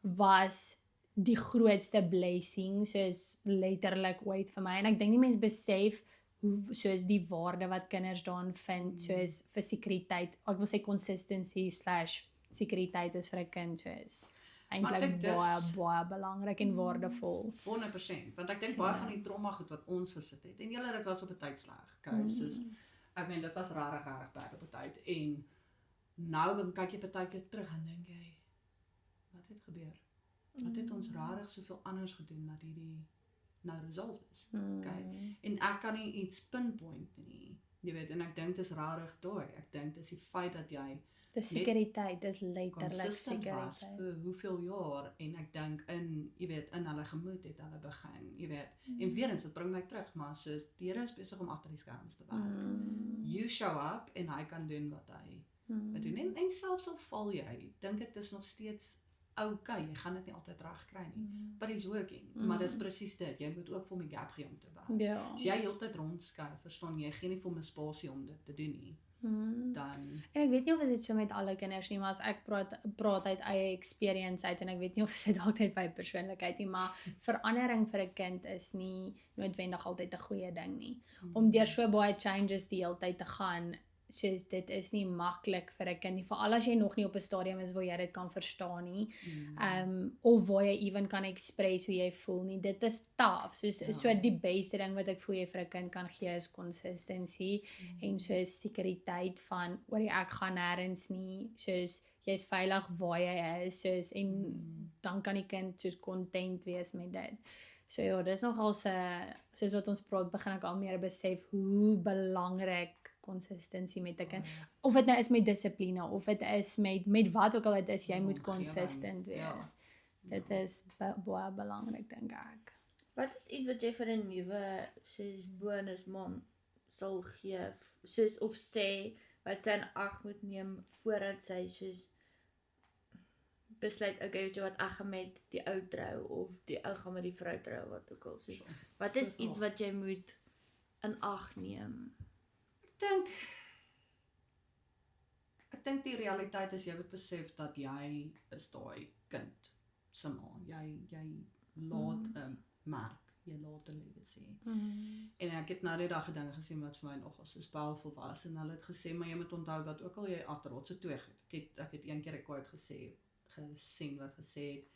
was die grootste blessing soos letterlik ooit vir my en ek dink nie mense besef hoe soos die waarde wat kinders daarin vind soos vir sekuriteit ek wil sê consistency / sekuriteit is vir 'n kind soos eintlik baie belangrik en waardevol 100% want ek dink baie van die trauma goed wat ons gesit het en julle dit was op 'n tyd sleg soos ek meen dit was regtig bad op 'n tyd en nou dan kyk jy partykeer terug en dink jy wat het gebeur wat het ons rarig soveel anders gedoen dat hierdie nou resolved is. En ek kan nie iets pinpoint nie. Jy weet, en ek dink dit is rarig daai. Ek dink dis die feit dat jy die sekuriteit is letterlik sekuriteit vir hoeveel jaar en ek dink jy weet, in hulle gemoed het hulle begin, jy weet. En weer eens dit bring my terug, maar soos die Here is besig om agter die skerms te werk. You show up en hy kan doen wat hy doen. En selfs al val jy, dink ek dis nog steeds okay, jy gaan dit nie altyd reg kry nie. But it's working. Maar dis presies dit. Jy moet ook vir my gap gee om te werk. As jy heeltyd rondskuif, verstaan jy gee nie vir my spasie om dit te doen nie. Dan en ek weet nie of dit so met alle kinders nie, maar as ek praat uit eie experience uit en ek weet nie of dit altyd by persoonlikheid nie, maar verandering vir 'n kind is nie noodwendig altyd 'n goeie ding nie. Om deur so baie changes die hele tyd te gaan soos dit is nie maklik vir 'n kind nie, veral as jy nog nie op 'n stadium is waar jy dit kan verstaan nie, of waar jy even kan express hoe jy voel nie, dit is tough, so die beste ding wat ek voel jy vir 'n kind kan gee is consistency, en soos sekuriteit van, oor ek gaan nêrens nie, soos jy is veilig waar jy is, soos, en dan kan die kind soos content wees met dit. So ja, dis nogal soos wat ons praat, begin ek al meer besef hoe belangrik consistency met 'n kind. Of dit nou is met dissipline of dit is met wat ook al dit is, jy moet consistent wees. Dit is baie belangrik dink ek. Wat is iets wat jy vir 'n nuwe soos bonusmam sal gee, soos of sê wat sy in ag moet neem voordat sy soos besluit, okay, weet jy wat, ek gaan met die ou trou of die ou gaan met die vrou trou, wat ook al. Soos, wat is iets wat jy moet in ag neem? Ek dink die realiteit is jy moet besef dat jy is daai kind se ma. Jy laat 'n merk, jy laat 'n legacy. En ek het nou die dag 'n ding gesien wat vir my nogal so powerful was en hulle het gesê maar jy moet onthou dat ook al jy agterrot so twee goed. Ek het een keer 'n quote gesien wat gesê het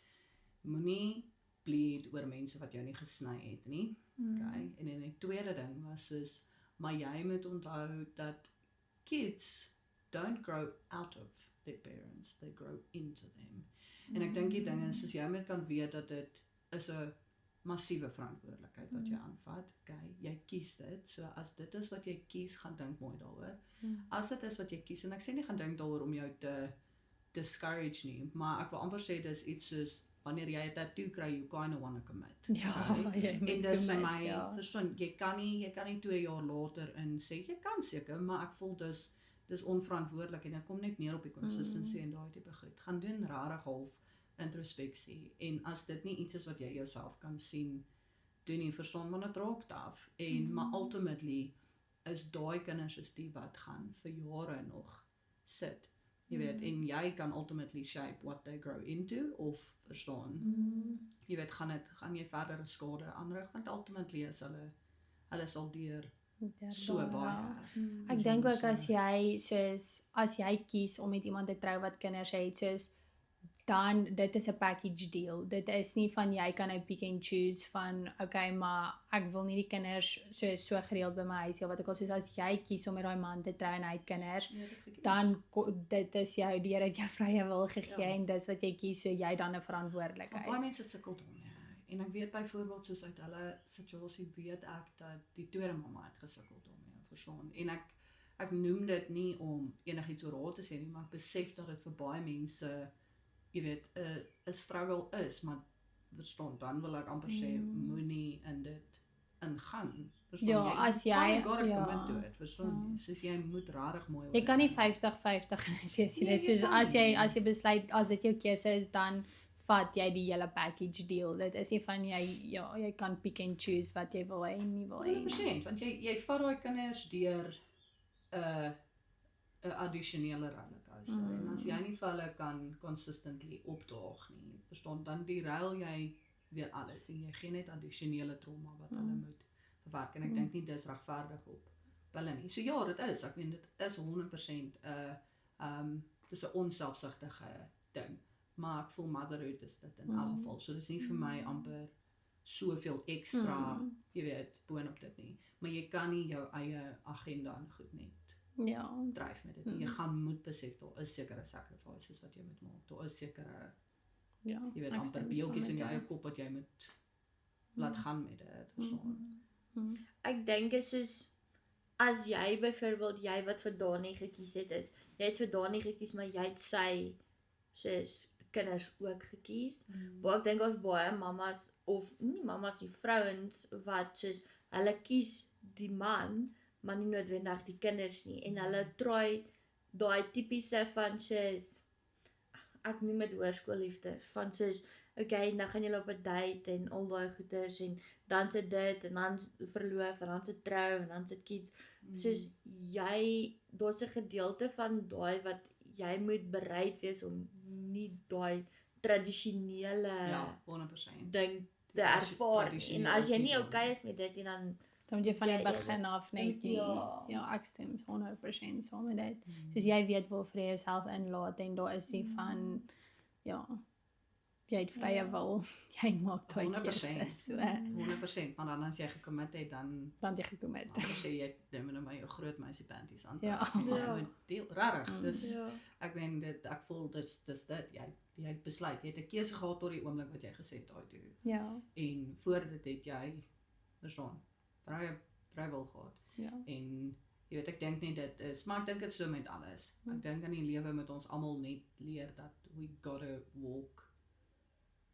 moenie bleed oor mense wat jou nie gesny het nie. Okay? En dan die tweede ding was soos maar jy moet onthou dat kids don't grow out of their parents, they grow into them. En ek dink die ding is, soos jy moet kan weet dat dit is 'n massiewe verantwoordelikheid wat jy aanvat. Okay, jy kies dit, so as dit is wat jy kies, gaan dink mooi daaroor. As dit is wat jy kies, en ek sê nie gaan dink daaroor om jou te discourage nie, maar ek wil amper sê dis iets soos wanneer jy 'n tattoo kry, you kind of want to commit. Jy moet en dis vir commit, my, verstaan, jy kan nie 2 jaar later in sê, jy kan seker, maar ek voel dis onverantwoordelik en dit kom net neer op die consistency en daai tipe goed. Gaan doen rarig half introspeksie en as dit nie iets is wat jy jouself kan sien, doen nie, verstaan, maar dit raak taaf en maar ultimately is daai kinders is die wat gaan vir jare nog sit. Jy weet, en jy kan ultimately shape what they grow into, of verstaan, jy weet, gaan jy verdere skade aanrig, want ultimately is hulle sal deur so baie. Ek dink ook as jy kies om met iemand te trou wat kinders het, soos, dan, dit is 'n package deal, dit is nie van jy kan nou pick and choose van, okay, maar ek wil nie die kinders so gereeld by my huis, wat ek al soos, as jy kies om met daai man te trou en hy het kinders, dan, dit is jou, die Here het jou vrye wil gegee, en dis wat jy kies, so jy dan 'n verantwoordelikheid. Baie mense sukkel daarmee, en ek weet byvoorbeeld soos uit hulle situasie weet ek dat die tweede mamma het gesukkel daarmee, verstaan, en ek noem dit nie om enigiets oor haar te sê nie, maar ek besef dat dit vir baie mense jy weet, 'n struggle is, maar verstaan, dan wil ek amper sê, moenie in dit ingaan. Verstaan Ja, jy? as jy- can't gotta ja. commit to it, verstaan jy? Soos jy moet rarig mooi Jy kan nie oor- 50-50 wees nie. Nee, Dis jy soos kan as jy besluit as dit jou keuse is, dan vat jy die hele package deal. Dit is nie van jy kan pick and choose wat jy wil hê en nie wil hê nie. 100%, want jy vat daai kinders deur 'n addisionele rollercoaster en as jy nie vir hulle kan consistently opdaag nie, verstaan, dan derail jy weer alles en jy gee net addisionele trauma wat hulle moet verwerk en ek dink nie dis regverdig op hulle nie. So ja, dit is, ek meen dit is 100% dis 'n onselfsugtige ding, maar ek voel motherhood is dit in elk geval. So dis nie vir my amper soveel ekstra, jy weet, boonop dit nie. Maar jy kan nie jou eie agenda en goed net Ja. dryf met dit nie. Jy gaan moet besef daar is sekere sacrifices wat jy moet maak. Daar is sekere, Ja. jy weet, ek amper stem beeltjies saam in jou met eie kop wat jy moet laat gaan met dit, verstaan. Ek dink is soos as jy byvoorbeeld jy wat vir Dani gekies het is, jy het vir Dani gekies maar jy het sy soos kinders ook gekies. Maar ek dink ons baie mamas of nie mamas nie, vrouens wat soos hulle kies die man, maar nie noodwendig die kinders nie en hulle try daai tipiese van soos ek noem dit hoërskoolliefde van soos okay, nou gaan julle op 'n date en al daai goeders en dan sit dit en dan verloof en dan sit trou en dan sit kids. Soos jy, daar's 'n gedeelte van daai wat jy moet bereid wees om nie daai tradisionele Ja, 100%. ding te ervaar nie. En as jy nie okay is met dit en dan Dan moet jy van die Jy begin af net nie. Ja. Ja, ek stem 100% saam met dit. Soos jy weet waarvoor jy jouself inlaat en daar is nie van jy het vrye wil. Jy maak daai 100%. keuses. So 100%, maar dan as jy gekommit het, dan dan jy gekommit. sê jy neem nou maar jou groot meisie panties aan. Ja. Ja. Jy moet deel rarig. Dis ja. ek meen dit ek voel dis dit jy het besluit. Jy het 'n keuse gehad tot die oomblik wat jy gesê het daai toe. Ja. En voor dit het jy verstaan vrywil gehad. Ja. En jy weet ek dink net dit is, maar ek dink dit so met alles. Ek dink in die lewe moet ons almal net leer dat we gotta walk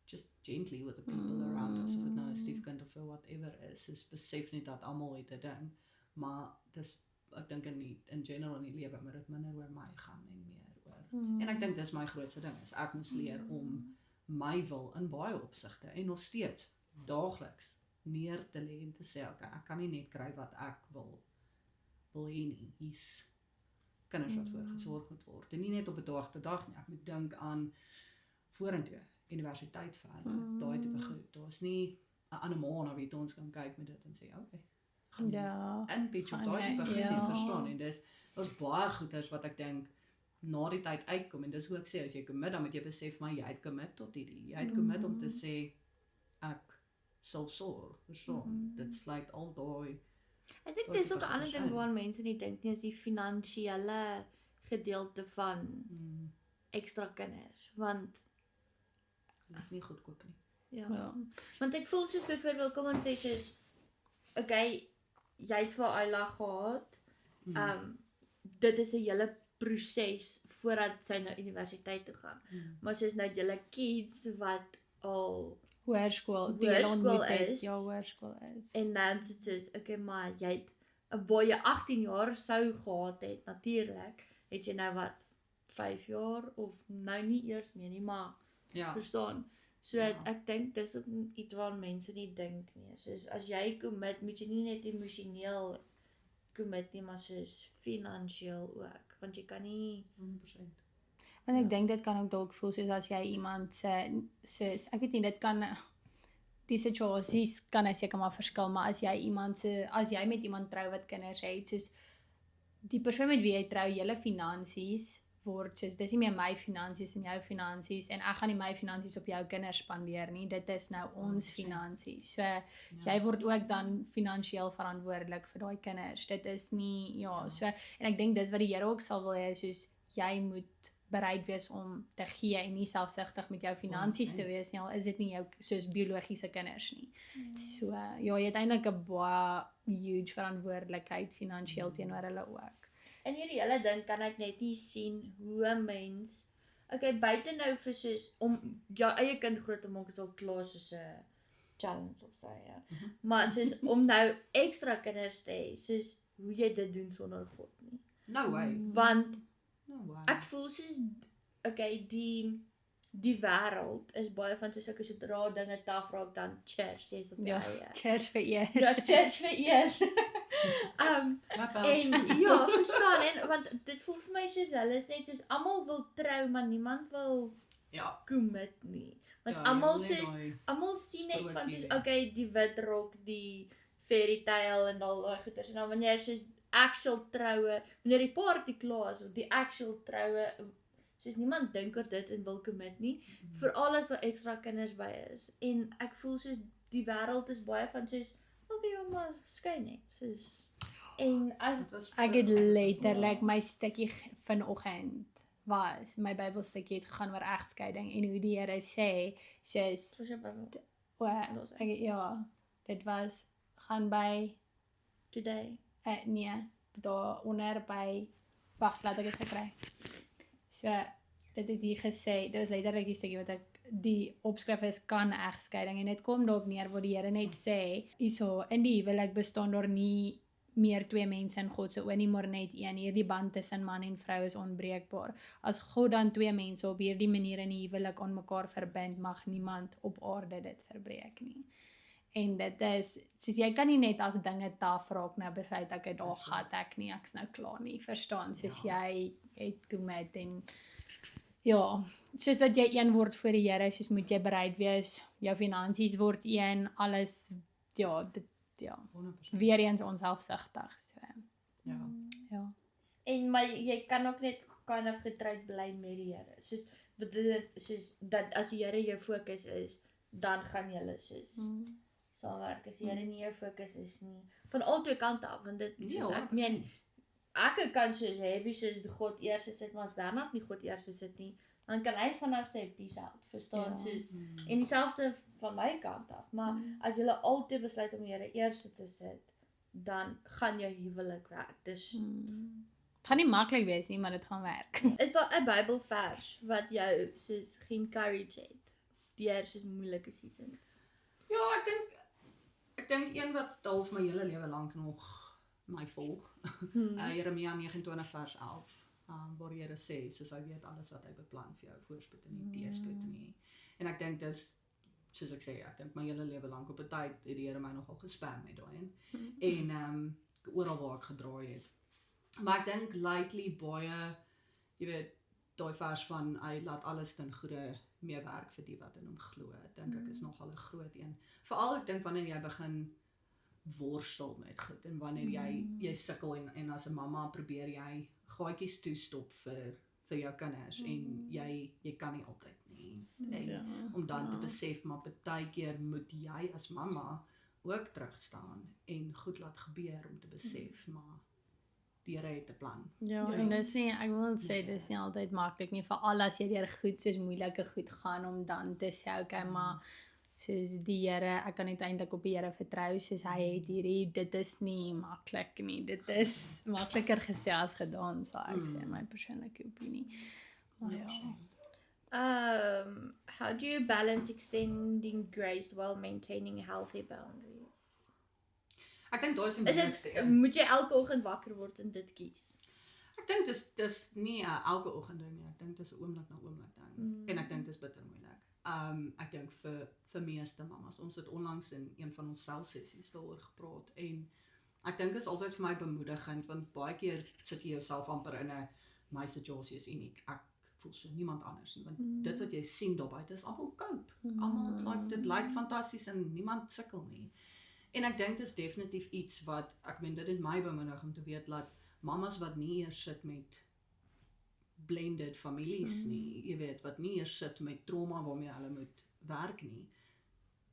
just gently with the people around us, of dit nou 'n stiefkind of whatever is, dus besef net dat almal het 'n ding, maar dis ek dink in general in die lewe moet dit minder oor my gaan en meer oor. En ek dink dis my grootste ding is ek moes leer om my wil in baie opsigte en nog steeds daagliks neer te lê en te sê okay, ek kan nie net kry wat ek wil hê nie. Hier's kinders wat voorgesorg moet word. En nie net op 'n dag te dag nie. Ek moet dink aan vorentoe universiteit vir hulle, daai tipe goed. Daar's nie 'n ander ma na wie ons kan kyk met dit en sê okay, gaan Ja. in pitch op gaan daai tipe jy- goed nie ja. verstaan en daar's baie goeders wat ek dink na die tyd uitkom en dis hoe ek sê as jy commit dan moet jy besef maar jy het commit tot hierdie. Jy het commit om te sê ek sal sorg, verstaan. Dit sluit al daai Ek dink Daai dis tipe ook 'n ander goeders ding in. waaraan mense nie dink nie, is die finansiële gedeelte van ekstra kinders, want dis nie goedkoop nie. ja. Ja. Want ek voel soos byvoorbeeld kom ons sê soos okay, jy het vir Ayla gehad. Dit is 'n hele proses voordat sy na universiteit toe gaan. Maar soos nou julle kids wat al Hoërskool, die jy Hoërskool ontmoet het. is. Ja, hoërskool is. en dan sit soos okay, maar jy het waar jy 18 jaar sou gehad het, natuurlik, het jy nou wat 5 jaar of nou nie eers meer nie, maar Ja. verstaan. So Ja. ek dink dis ook iets waaraan mense nie dink nie. Soos as jy commit, moet jy nie net emosioneel commit nie, maar soos finansiëel ook, want jy kan nie 100%. Want ek dink dit kan ook dalk voel soos as jy iemand se soos ek weet nie, dit kan die situasies kan seker maar verskil, maar as jy met iemand trou wat kinders het, soos die persoon met wie jy trou, julle finansies word soos dis nie meer my finansies en jou finansies en ek gaan nie my finansies op jou kinders spandeer nie, dit is nou ons finansies. So jy word ook dan finansiëel verantwoordelik vir daai kinders. Dit is nie so en ek dink dis wat die Here ook sal wil hê, soos jy moet bereid wees om te gee en nie selfsugtig met jou finansies te wees nie, al is dit nie jou soos biologiese kinders nie. So jy het eintlik 'n baie huge verantwoordelikheid finansiëel teenoor hulle ook. in hierdie hele ding kan ek net nie sien hoe 'n mens okay, buite nou vir soos om jou eie kind groot te maak is al klaar soos 'n challenge op sy, ja. Maar soos om nou ekstra kinders te hê, soos hoe jy dit doen sonder God nie. No way. Want No way. ek voel soos okay, die wêreld is baie van soos ek sodra dinge taaf raak dan church, jy's op jou Ja, eie. church vir eers. Ja, church vir eers. Clap out. En ja, verstaan en want dit voel vir my soos hulle is net soos almal wil trou, maar niemand wil Ja. commit nie. Want Ja, almal jy wil net soos daai almal sien net van soos sprokie. okay, die wit rok, die fairy tale en al daai goeters en dan wanneer soos actual troue, wanneer die party klaar is of die actual troue, soos niemand dink oor dit en wil commit nie, veral as daar ekstra kinders by is. En ek voel soos die wêreld is baie van soos okay, ja, maar skei net, soos en as Dit was Ek vir- het letterlik my stukkie vanoggend my Bybelstukkie het gegaan oor egskeiding en hoe die Here sê, soos soos jy Bybel dit was gaan by today. nee, daar onder by wag, laat ek dit gekry. So dit het hier gesê, dit was letterlik die stukkie wat ek die opskrif is kan egskeiding en dit kom daarop neer waar die Here net sê, hierso in die huwelik bestaan daar nie meer twee mense in God se oë nie, maar net een. Hierdie band tussen man en vrou is onbreekbaar. As God dan twee mense op hierdie manier in die huwelik aan mekaar verbind, mag niemand op aarde dit verbreek nie. En dit is, soos jy kan nie net as dinge taaf raak nou besluit ek daar gat ek nie, ek's nou klaar nie, verstaan, soos jy het commit en ja, soos wat jy een word voor die Here, soos moet jy bereid wees, jou finansies word een, alles, ja, dit, ja, 100%. weer eens onselfsugtig, so, Ja. ja. En maar jy kan ook net kind of getroud bly met die Here. Soos dat as die Here jou fokus is, dan gaan julle soos saamwerk. As die Here nie jou fokus is nie. Van albei kante af, want dit soos ek meen ek kan soos heavy soos die God eers sit, maar as Bernard nie God eers sit nie, dan kan hy vandag sê peace out, verstaan, soos en dieselfde van my kant af. Maar as jy altyd besluit om die Here eers te sit, dan gaan jou huwelik werk. Dis Het gaan nie maklik wees nie, maar dit gaan werk. is daar 'n Bybelvers wat jou soos encourage het deur soos moeilike seasons? Ja, ek dink een wat half my hele lewe lank nog my volg. Jeremia 29 vers 11. Waar die Here sê, soos hy weet alles wat hy beplan vir jou, voorspoed en nie teëspoed nie. En ek dink dis soos ek sê, ek dink my hele lewe lank op 'n tyd het die Here my nogal gespam met daai en oral waar ek gedraai het. Maar ek dink lately baie, jy weet, daai vers van hy laat alles ten goeie meewerk vir die wat in hom glo. Ek dink ek is nogal 'n groot een. Veral ek dink wanneer jy begin worstel met goed en wanneer jy sukkel en as 'n mamma probeer jy gaatjies toestop vir jou kinders en jy kan nie altyd nie. En om dan te besef maar partykeer moet jy as mamma ook terugstaan en goed laat gebeur om te besef maar die Here het 'n plan. Ja, en dis nie, ek wil sê dis nie altyd maklik nie, veral as jy deur goed soos moeilike goed gaan om dan te sê okay, maar soos die Here, ek kan uiteindelik op die Here vertrou, soos hy het hierdie, dit is nie maklik nie, dit is makliker gesê as gedaan, sal ek sê, my persoonlike opinie. Maar ja. How do you balance extending grace while maintaining healthy boundaries? Ek dink daai is die Is moeilikste dit een. moet jy elke oggend wakker word en dit kies? Ek dink dis nie 'n elke oggend ding nie. Ek dink dis 'n oomblik na oomblik ding. En ek dink dis bitter moeilik. Ek dink vir meeste mammas, ons het onlangs in een van ons selfsessies daaroor gepraat en ek dink is altyd vir my bemoedigend want baie keer sit jy jouself amper in 'n my situasie is uniek. Ek voel so niemand anders nie want dit wat jy sien daar buite is almal cope. Almal dit lyk fantasties en niemand sukkel nie. En ek dink dis definitief iets wat ek meen dit het my bemoedig om te weet dat mammas wat nie eers sit met blended families nie, jy weet, wat nie eers sit met trauma waarmee hulle moet werk nie,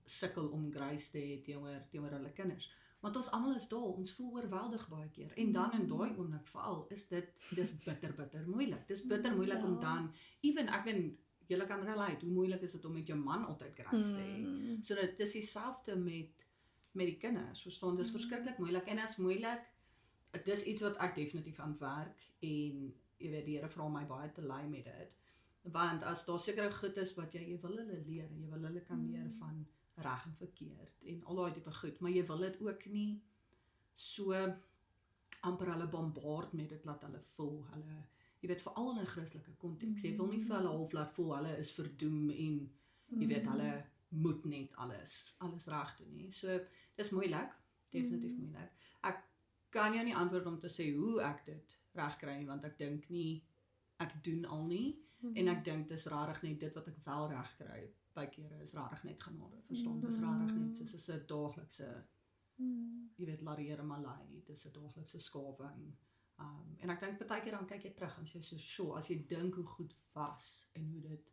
sukkel om grace te hê teenoor hulle kinders. Want ons almal is daar, ons voel oorweldig baie keer. En dan in daai oomblik veral is dis bitter moeilik. Dis bitter moeilik om dan even ek weet julle kan relate hoe moeilik is dit om met jou man altyd grace te hê. So dit is dieselfde met die kinders. Verstaan, dis verskriklik moeilik en as moeilik, dis iets wat ek definitief aan werk en jy weet die Here vra my baie te lei met dit. Want as daar sekere goed is wat jy wil hulle leer, jy wil hulle kan leer van reg en verkeerd en al daai tipe goed, maar jy wil dit ook nie so amper hulle bombard met dit laat hulle voel, jy weet veral in 'n Christelike konteks, jy wil nie vir hulle half laat voel hulle is verdoem en jy weet hulle moet net alles reg doen nie. So dis moeilik, definitief moeilik. Ek kan jou nie antwoord om te sê hoe ek dit reg kry nie, want ek dink nie ek doen al nie en ek dink dis rarig net dit wat ek wel reg kry. Baie kere is rarig net genade, verstaan, dis rarig net soos 'n daaglikse jy weet larieer malai, dis 'n daaglikse skawing. En ek dink baie keer dan kyk jy terug en jy so sure, as jy dink hoe goed was en hoe dit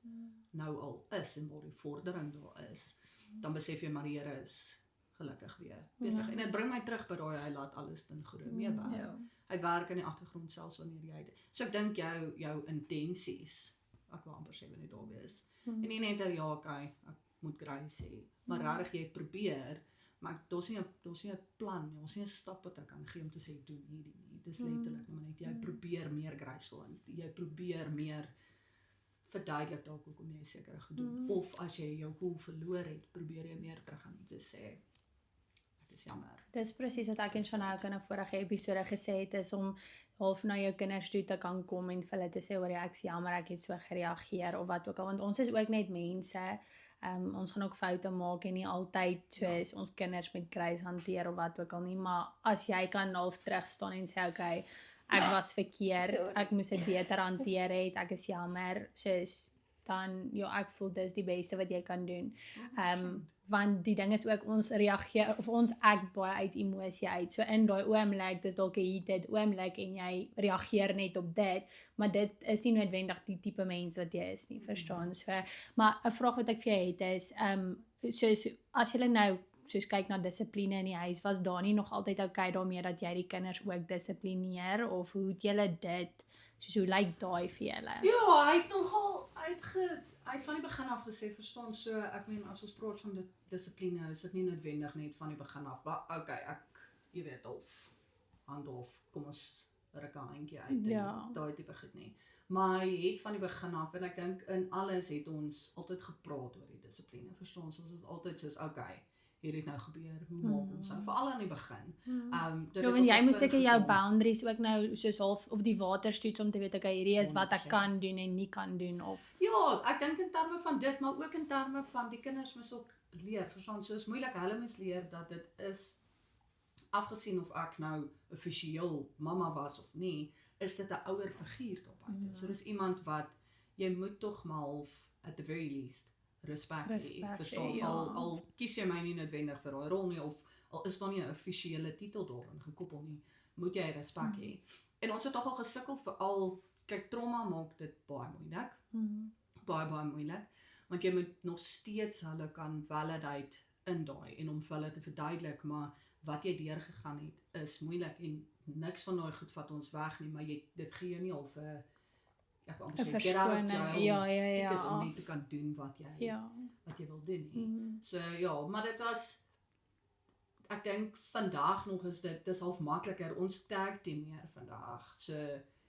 nou al is en waar die vordering daar is, dan besef jy maar die Here is gelukkig weer besig. En dit bring my terug by daai hy laat alles ten goeie meewerk. Ja. Hy werk in die agtergrond selfs wanneer jy dit. So ek dink jou intensies, ek wil amper sê wanneer daar wees. En nie net ja, okay, ek moet grace hê, maar regtig jy probeer, maar daar's nie 'n plan nie, daar's nie 'n stap wat ek kan gee om te sê doen hierdie nie. Dis letterlik net jy probeer meer graceful en jy probeer meer verduidelik dalk hoekom jy sekere gedoen. Of as jy jou cool verloor het, probeer jy meer terug aan te sê ek is jammer. Dis presies wat ek en Shanel in 'n vorige episode gesê het, is om half na jou kinders toe te kan kom en vir hulle te sê, hoor jy, ek is jammer, ek het so gereageer of wat ook al, want ons is ook net mense. Ons gaan ook foute maak en nie altyd soos ons kinders met grace hanteer of wat ook al nie, maar as jy kan half terug staan en sê, okay, ek was verkeerd, ek moes dit beter hanteer het, ek is jammer, soos dan, ek voel dis die beste wat jy kan doen. Want die ding is ook, ons reageer, of ons act baie uit emosie uit, so in daai oomblik, dis dalk 'n heated oomblik en jy reageer net op dit, maar dit is nie noodwendig die tipe mens wat jy is nie, verstaan? So, maar 'n vraag wat ek vir jou het is, soos, as jy nou soos kyk na dissipline in die huis, was daar nie nog altyd okay daarmee dat jy die kinders ook dissiplineer, of hoe het julle dit, soos hoe lyk daai vir julle? Ja, hy het nogal hy het van die begin af gesê, verstaan, so, ek meen, as ons praat van dissipline, is dit nie noodwendig net van die begin af, maar okay, jy weet, hand kom ons ruk 'n handjie uit, en daai tipe goed nie. Maar hy het van die begin af, en ek dink in alles het ons altyd gepraat oor die dissipline, verstaan, ons het altyd soos, okay, hier het nou gebeur, hoe maak ons nou, veral aan die begin. Want jy moet seker jou boundaries ook nou soos half, of die waterstoets om te weet, okay, hierdie is wat ek kan doen en nie kan doen, of... Ja, ek dink in terme van dit, maar ook in terme van die kinders moes ook leer, verstaan, so is moeilik, hulle moes leer dat dit is, afgesien of ek nou offisieel mamma was of nie, is dit 'n ouer figuur daar buite. So dis iemand wat, jy moet tog maar half, at the very least, respek hê, verstaan, al kies jy my nie noodwendig vir daai rol nie, of al is daar nie 'n offisiële titel daarin gekoppel nie, moet jy respek hê. En ons het nogal gesukkel veral, kyk, trauma maak dit baie moeilik, baie moeilik, want jy moet nog steeds hulle kan validate in daai, en om vir hulle te verduidelik, maar wat jy deurgegaan het, is moeilik, en niks van daai goed vat ons weg nie, maar dit gee jou nie al vir ek wil amper sê, get out of jail, ticket om nie te kan doen wat jy wil doen nie. So ja, maar dit was, ek dink vandag nog is dis half makliker, ons tag team meer vandag, so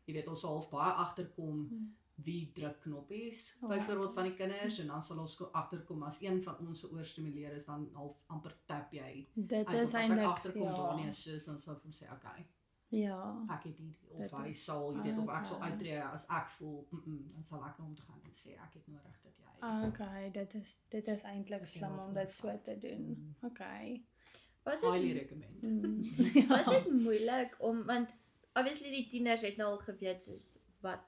jy weet, ons sal half baie agterkom wie druk knoppies, byvoorbeeld van die kinders, en dan sal ons agterkom, as een van ons oorstimuleer is, dan half amper tap jy, dit is as ek eintlik, agterkom daar nie is soos, dan sal ek hom sê, okay, ek het hierdie, of hy sal, jy weet, of ek sal uittree, as ek voel, dan sal ek na hom te gaan en sê, ek het nodig dat jy. Okay, dit is eintlik slim om dit so te doen. Okay. Highly recommend. Was dit moeilik om, want obviously die tieners het nou al geweet soos wat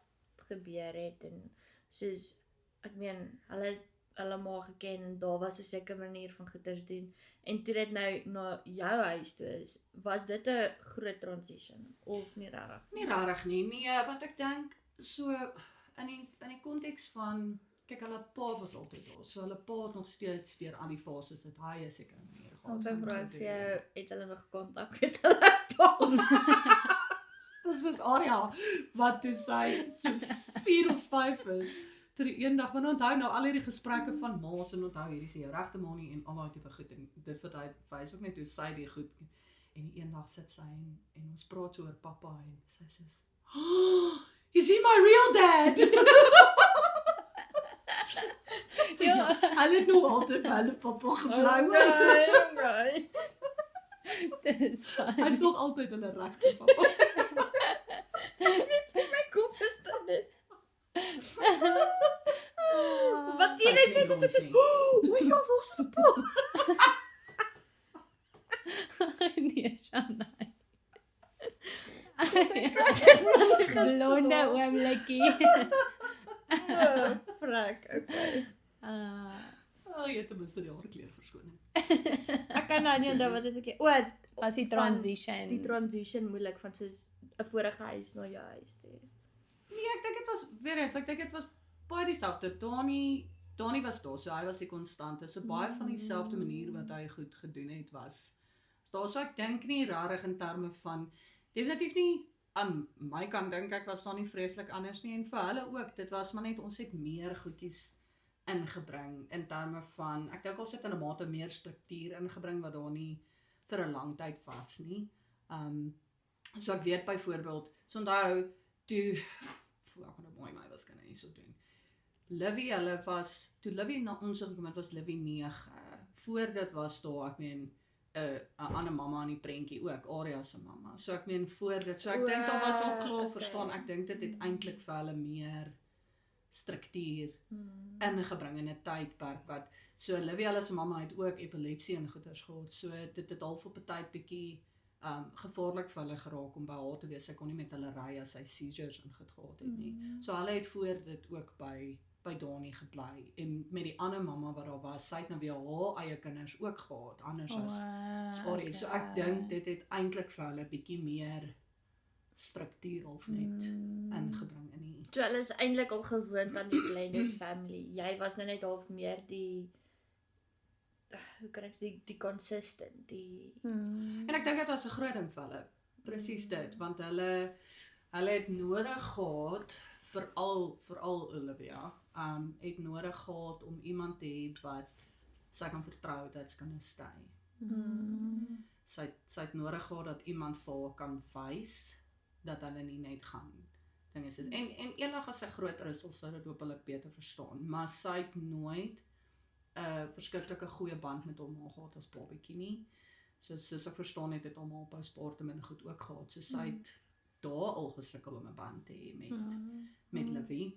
gebeur het, en soos, ek meen, hulle maar geken, en daar was 'n sekere manier van goeders doen, en toe dit nou na jou huis toe is, was dit 'n groot transition, of nie rarig? Nie rarig nie, nee, want ek dink, so, in die konteks van, kyk, hulle pa was altyd daar, so hulle pa het nog steeds deur al die fases, dat hy 'n sekere manier gehad. Want by vir jou, het hulle nog kontak met hulle pa? Dit is soos Aria, wat toe sy so 4 of 5 is, toe die eendag, want onthou nou al hierdie gesprekke van maats, en onthou hierdie sê jou regte ma nie, en al daai tipe goed, en dit wat hy wys ook net hoe sy die goed, en die eendag sit sy, en ons praat so oor pappa, en sy sê, oh, is he my real dad? So ja, hulle het nog altyd by hulle pappa gebly. Okay. Dis fyn. Hy's nog altyd hulle regte pappa. My kop is dit. Wat sien jy net as ek sê, "O ja, waar's die pa?" Nee, Shanai. Blonde oomlikkie. Frak, okay. Jy het ten minste die haarkleur verskoning. Ek kan nou nie onthou wat dit ek. Was die van transition. Die transition moeilik van soos 'n vorige huis na jou huis toe. Nee, ek dink dit was weer eens, ek dink dit was baie dieselfde. Donnie was daar, so hy was die konstante. So baie van dieselfde manier wat hy goed gedoen het was. So ek dink nie rarig in terme van definitief nie aan my kant dink ek was daar nie vreeslik anders nie en vir hulle ook. Dit was maar net ons het meer goedjies ingebring in terme van ek dink ons het in 'n mate meer struktuur ingebring wat daar nie vir 'n lang tyd was nie. So ek weet byvoorbeeld, so onthou toe ek nou mooi my was kan hy so doen. Livy, toe Livy na ons gekom het was Livy 9. Voor dit was daar, ek meen 'n ander mamma in die prentjie ook, Aria se mamma. So ek meen voor dit. So ek dink daar was al klaar verstaan. Ek dink dit het eintlik vir hulle meer struktuur ingebring in 'n tydperk wat so Livy hulle se mamma het ook epilepsie en goeters gehad. So dit het half op 'n tyd bietjie gevaarlik vir hulle geraak om by haar te wees. Sy kon nie met hulle ry as sy seizures en goed gehad het nie. So hulle het voor dit ook by Donnie gebly en met die ander mamma wat daar was, sy het nou weer haar eie kinders ook gehad, anders as Arie. So ek dink dit het eintlik vir hulle bietjie meer struktuur of net ingebring in die. So hulle is eintlik al gewoond aan die blended family. Jy was nou net half meer die hoe kan ek sê die consistent, die En ek dink dit was 'n groot ding vir hulle. Presies dit, want hulle het nodig gehad veral Olivia, het nodig gehad om iemand te hê wat sy kan vertrou dat sy kan stay. Sy het nodig gehad dat iemand vir haar kan wys dat hulle nie net gaan dinge is. En eendag as sy groter is, sal dit hoop hulle beter verstaan, maar sy het nooit 'n verskriklike goeie band met hom gehad as babatjie nie. Soos ek verstaan het hom op sporte en goed ook gehad. So sy het daar al gesukkel om 'n band te hê met Livy.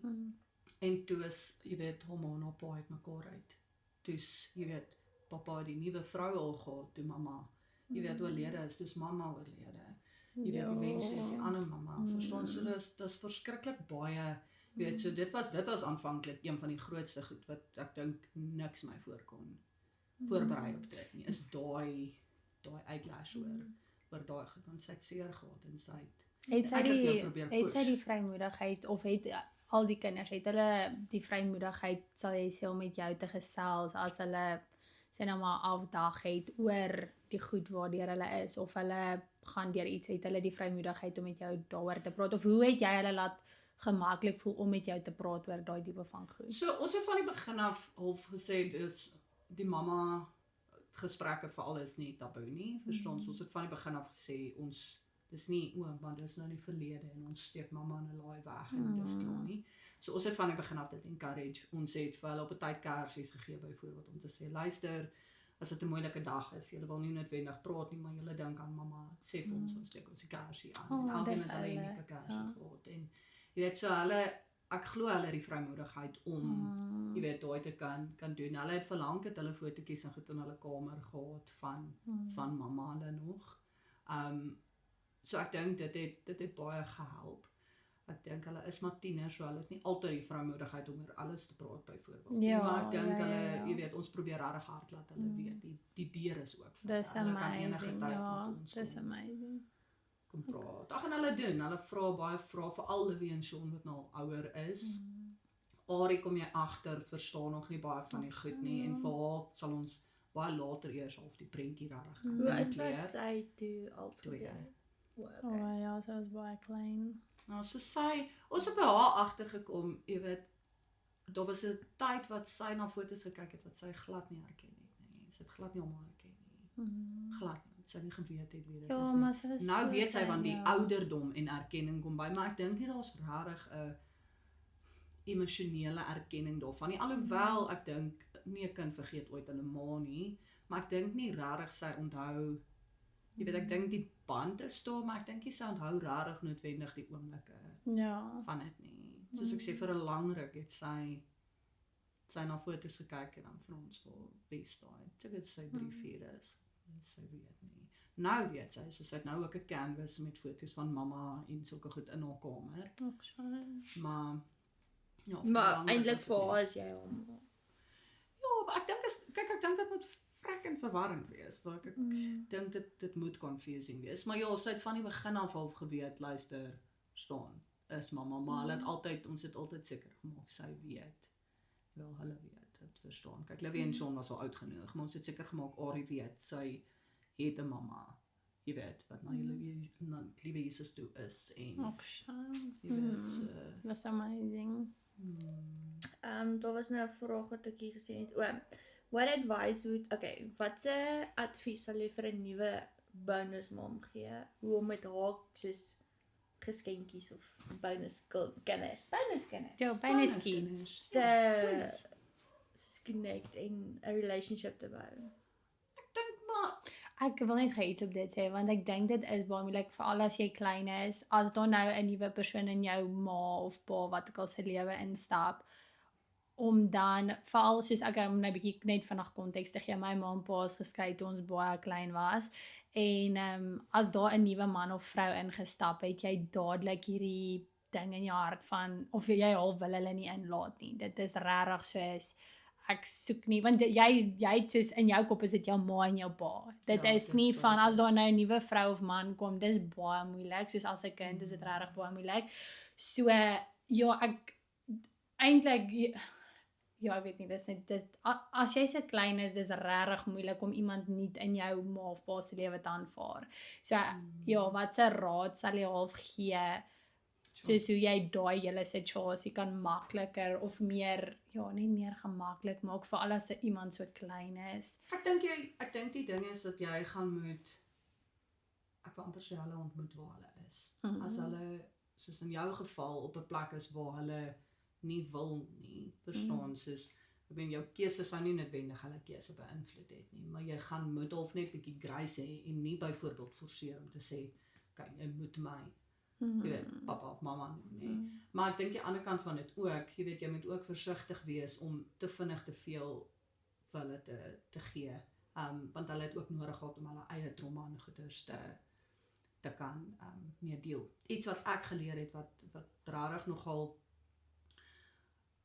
En toe is, jy weet, hom en pa uit mekaar uit. Dus, jy weet, papa het die nuwe vrou al gehad, toe mamma, jy weet, oorlede is, dus mamma oorlede. Jy weet, die wens is die ander mamma. Verstaan, so dis verskriklik baie, jy weet, so dit was aanvanklik een van die grootste goed wat ek dink niks my voorberei op dit nie, is daai uitlash oor daai goed, want sy het seer gehad en sy het sy die vrymoedigheid of het al die kinders, het hulle die vrymoedigheid, sal jy sê, om met jou te gesels as hulle sê nou maar afdag het oor die goed waardeur hulle is, of hulle gaan deur iets, het hulle die vrymoedigheid om met jou daaroor te praat, of hoe het jy hulle laat gemaklik voel om met jou te praat oor daai tipe van goed? So ons het van die begin af half gesê, dus die mamma gesprekke vir alles nie taboe nie, verstaan, ons het van die begin af gesê, ons dis nie, want dis nou die verlede en ons steek mamma in 'n laai weg en dis klaar nie. So ons het van die begin af dit encourage. Ons het vir hulle op 'n tyd kersies gegee byvoorbeeld om te sê, luister, as dit 'n moeilike dag is, julle wil nie noodwendig praat nie, maar julle dink aan mamma, sê vir ons, ons steek ons die kersie aan. En elkeen het hulle unieke kersie gehad. En jy weet, so ek glo hulle die vrymoedigheid om, jy weet, daai te kan doen. Hulle het verlang het hulle fotootjies en goed in hulle kamer gehad van mamma hulle nog. So ek dink dit het baie gehelp. Ek dink hulle is maar tieners, so hulle het nie altyd die vrymoedigheid om oor alles te praat byvoorbeeld. Ja, maar ek dink hulle, jy weet, ons probeer regtig hard laat hulle weet, die deur is oop vir hulle. Hulle kan enige tyd met ons dis amazing. Kom praat. Ag, en hulle vra baie vrae vir al Livy en Sean wat nou ouer is. Arie kom jy agter, verstaan nog nie baie van die goed nie, en vir haar sal ons baie later eers half die prentjie regtig kan hoe oud was sy toe al 2 jaar? Ja, sy was baie klein. Nou, so ons het by haar agtergekom, jy weet, daar was 'n tyd wat sy na foto's gekyk het, wat sy glad nie herken het nie. Sy het glad nie hom herken nie. Glad nie, sy nie geweet het wie dit is nie. Maar sy was Nou so weet sy klein, van die ouderdom en erkenning kom by, maar ek dink nie daar's regtig emosionele erkenning daarvan nie. Alhoewel ek dink nie 'n kind vergeet ooit in 'n ma nie, maar ek dink nie regtig sy onthou. Jy weet, ek dink die band is daar, maar ek dink nie sy onthou regtig noodwendig die oomblikke van dit nie. Soos ek sê, vir 'n lang ruk het sy na foto's gekyk en dan vir ons vir Wes daai. Ek dink sy 3-4 is. Sy weet nie. Nou weet sy, so sy het nou ook 'n canvas met foto's van mamma en sulke goed in haar kamer. Maar ja, Maar eintlik vir haar is jy hom. ja, maar ek dink dit moet frek verwarrend wees. Like, ek dink dit moet confusing wees. Maar ja, sy het van die begin af al geweet, luister, staan, is mamma, maar ons het altyd seker gemaak, sy weet. Wel, hulle weet, dit verstaan. Kyk, Livy en Sean was al oud genoeg, maar ons het seker gemaak, Ari weet, sy het 'n mamma. Jy weet, wat na Liewe Jesus toe is, en jy weet, That's amazing. Daar was nou 'n vraag wat ek hier gesê het. What advice wat se advies sal jy vir 'n nuwe bonus mom gee? Hoe om met haar soos geskenkies of bonus kinders Ja, bonus kids. soos connect en 'n relationship te bou. dink maar, Ek wil net iets op dit sê, want ek dink dit is baie moeilik, veral as jy klein is, as daar nou 'n nuwe persoon in jou ma of pa, wat ook al se lewe instap, om dan, veral soos ek om nou 'n bietjie net vinnig konteks te gee, my ma en pa is geskei toe ons baie klein was, en as daar 'n nuwe man of vrou ingestap het, jy dadelik hierdie ding in jou hart van, of jy half wil hulle nie inlaat nie. Dit is regtig soos, ek soek nie, want jy soos in jou kop is dit jou ma en jou pa. Dit is nie van, as daar nou 'n nuwe vrou of man kom, dis baie moeilik, soos as 'n kind is dit regtig baie moeilik. So, ja, ek, eintlik, ja, ek weet nie, as jy so klein is, dis regtig moeilik om iemand nie in jou ma of pa se lewe te aanvaar. So, ja, wat se raad sal jy half gee, soos hoe jy daai hele situasie kan makliker of meer, ja, nie meer gemaklik maak, veral as iemand so klein is. Ek dink die ding is dat jy gaan moet, ek wil amper sê hulle ontmoet waar hulle is. As hulle, soos in jou geval, op 'n plek is waar hulle nie wil nie, verstaan, soos, ek bedoel, jou keuse sou nie noodwendig hulle keuse beïnvloed het nie, maar jy gaan moet half net bietjie grace hê en nie byvoorbeeld forceer om te sê, okay, jy moet my, jy weet, papa of mamma noem nie. Maar ek dink die ander kant van dit ook, jy weet, jy moet ook versigtig wees om te vinnig te veel vir hulle te gee, want hulle het ook nodig gehad om hulle eie trauma en goeders te kan mee deel. Iets wat ek geleer het, wat regtig nogal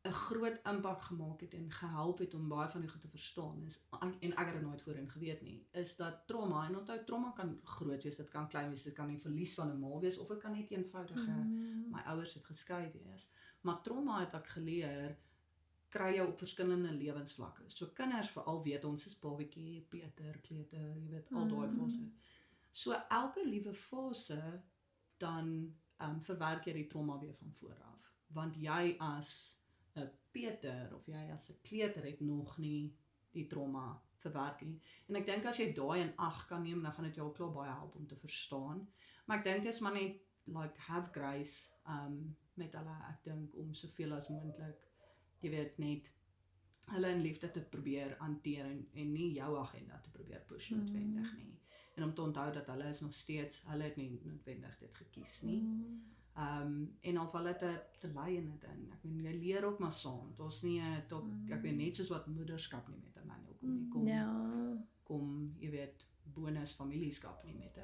'n groot impak gemaak het en gehelp het om baie van die goed te verstaan is, en ek het dit nooit voorheen geweet nie, is dat trauma, en onthou, trauma kan groot wees, dit kan klein wees, dit kan die verlies van 'n ma wees, of dit kan net eenvoudige, my ouers het geskei wees, maar trauma het ek geleer, kry jou op verskillende lewensvlakke. So kinders veral weet ons is babatjie, Peter, kleuter, jy weet, al daai fase. So elke liewe fase, dan verwerk jy die trauma weer van voor af, want jy as 'n Peter of jy as 'n kleuter het nog nie die trauma verwerk nie. En ek dink as jy daai in ag kan neem, dan gaan dit jou al klaar baie help om te verstaan. Maar ek dink dis maar net like have grace met hulle, ek dink om soveel as moontlik, jy weet, net hulle in liefde te probeer hanteer en nie jou agenda te probeer push noodwendig nie. En om te onthou dat hulle is nog steeds, hulle het nie noodwendig dit gekies nie. En of hulle te lei in dit in. Ek bedoel, jy leer ook maar saam. Daar's nie ek weet net soos wat moederskap nie met 'n manual kom, jy weet, bonus familieskap nie met 'n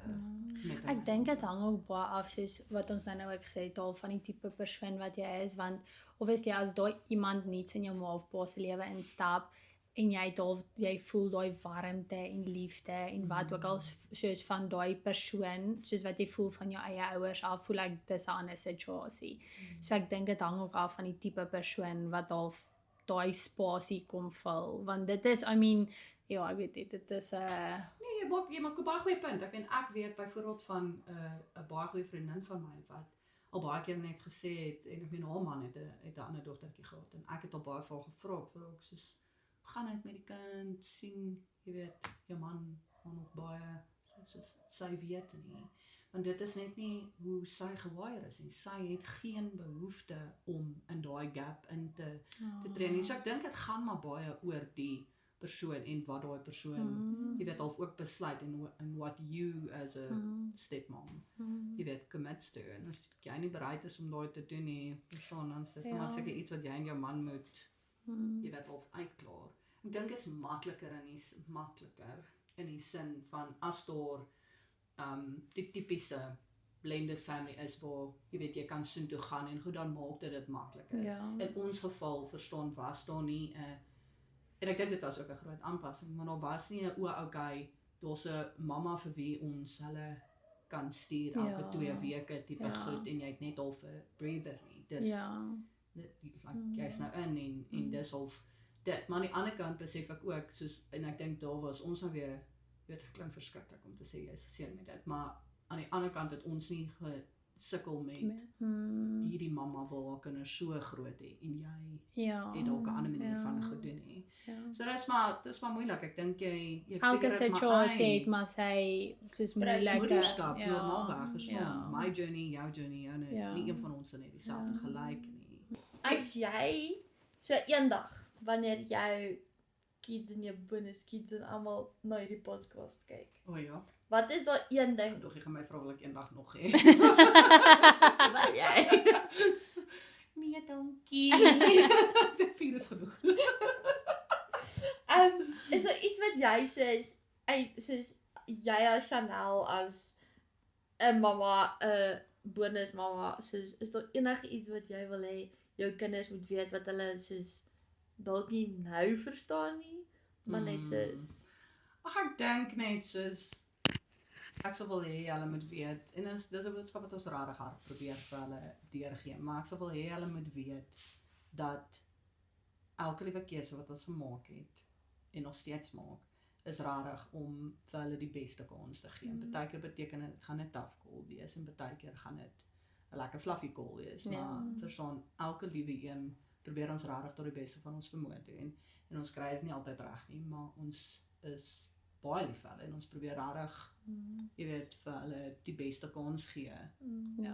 Ek dink dit hang ook baie af, soos wat ons nou ook gesê het, al van die tipe persoon wat jy is, want obviously as daai iemand niets in jou ma of pa se lewe instap, en jy voel daai warmte en liefde en wat ook al soos van daai persoon, soos wat jy voel van jou eie ouers af, voel ek dis 'n ander situasie. So ek dink dit hang ook af van die tipe persoon wat half daai spasie kom vul, want dit is, I mean, ja, ek weet dit is Nee, jy maak 'n baie goeie punt. Ek weet byvoorbeeld van 'n baie goeie vriendin van my wat al baie keer net gesê het, en ek meen haar man het 'n ander dogtertjie gehad, en ek het al baie vir gevra, soos, gaan uit met die kind, sien, jy weet, jou man nog baie, soos, sy weet nie. Want dit is net nie hoe sy gewire is nie. Sy het geen behoefte om in daai gap in te tree nie. So ek dink dit gaan maar baie oor die persoon en wat daai persoon, jy weet, of ook besluit en what you as a stepmom, jy weet, commits to. En as jy nie bereid is om daai te doen nie, persoon, dan is dit maar seker iets wat jy en jou man moet, jy weet, of uitklaar. Ek dink dit is makliker in die sin van as daar die typiese blended family is waar, jy weet, jy kan soontoe gaan en goed, dan maak dit makliker. In ons geval, verstaan, was daar nie en ek dink dit was ook 'n groot aanpassing, maar daar was nie 'n okay, daar's 'n mamma vir wie ons hulle kan stuur elke 2 weke tipe goed en jy het net al 'n breather nie. Dis jy's nou en dis of dit, maar aan die ander kant besef ek ook, soos, en ek dink daar was ons nou weer, weet, het klink verskriklik om te sê jy is geseën met dit, maar aan die ander kant het ons nie gesukkel met hierdie mamma wil haar kinders so groot hê en jy het dalk 'n ander manier van goed doen nie. So dis maar moeilik. Ek dink jy elke situasie het maar sy soos moeilike moederskap normaalweg gesien. My journey, jou journey, en nie een van ons is net dieselfde gelyk nie. As jy so eendag wanneer jou kids en jou bonuskids en almal na hierdie podcast kyk. O ja. Wat is daar een ding? Nog jy gaan my vra wil ek eendag nog hê. Wat jy? Nee, dankie. Dit 4 is genoeg. Is daar iets wat jy soos jy as Chanel as 'n mamma, 'n bonusmamma, soos is daar enigiets wat jy wil hê jou kinders moet weet wat hulle soos dalk nie nou verstaan nie, maar net soos Ek dink net soos ek sal wil hê hulle moet weet, en dis 'n boodskap wat ons regtig hard probeer vir hulle deurgee, maar ek sal wil hê hulle moet weet dat elke liewe keuse wat ons gemaak het en nog steeds maak, is regtig om vir hulle die beste kans te gee. Partykeer beteken dit gaan 'n tough call wees en partykeer gaan dit 'n lekker fluffy call wees, maar verstaan, elke liewe een probeer ons regtig tot die beste van ons vermoë doen en ons kry dit nie altyd reg nie, maar ons is baie lief vir hulle en ons probeer regtig, jy weet, vir hulle die beste kans gee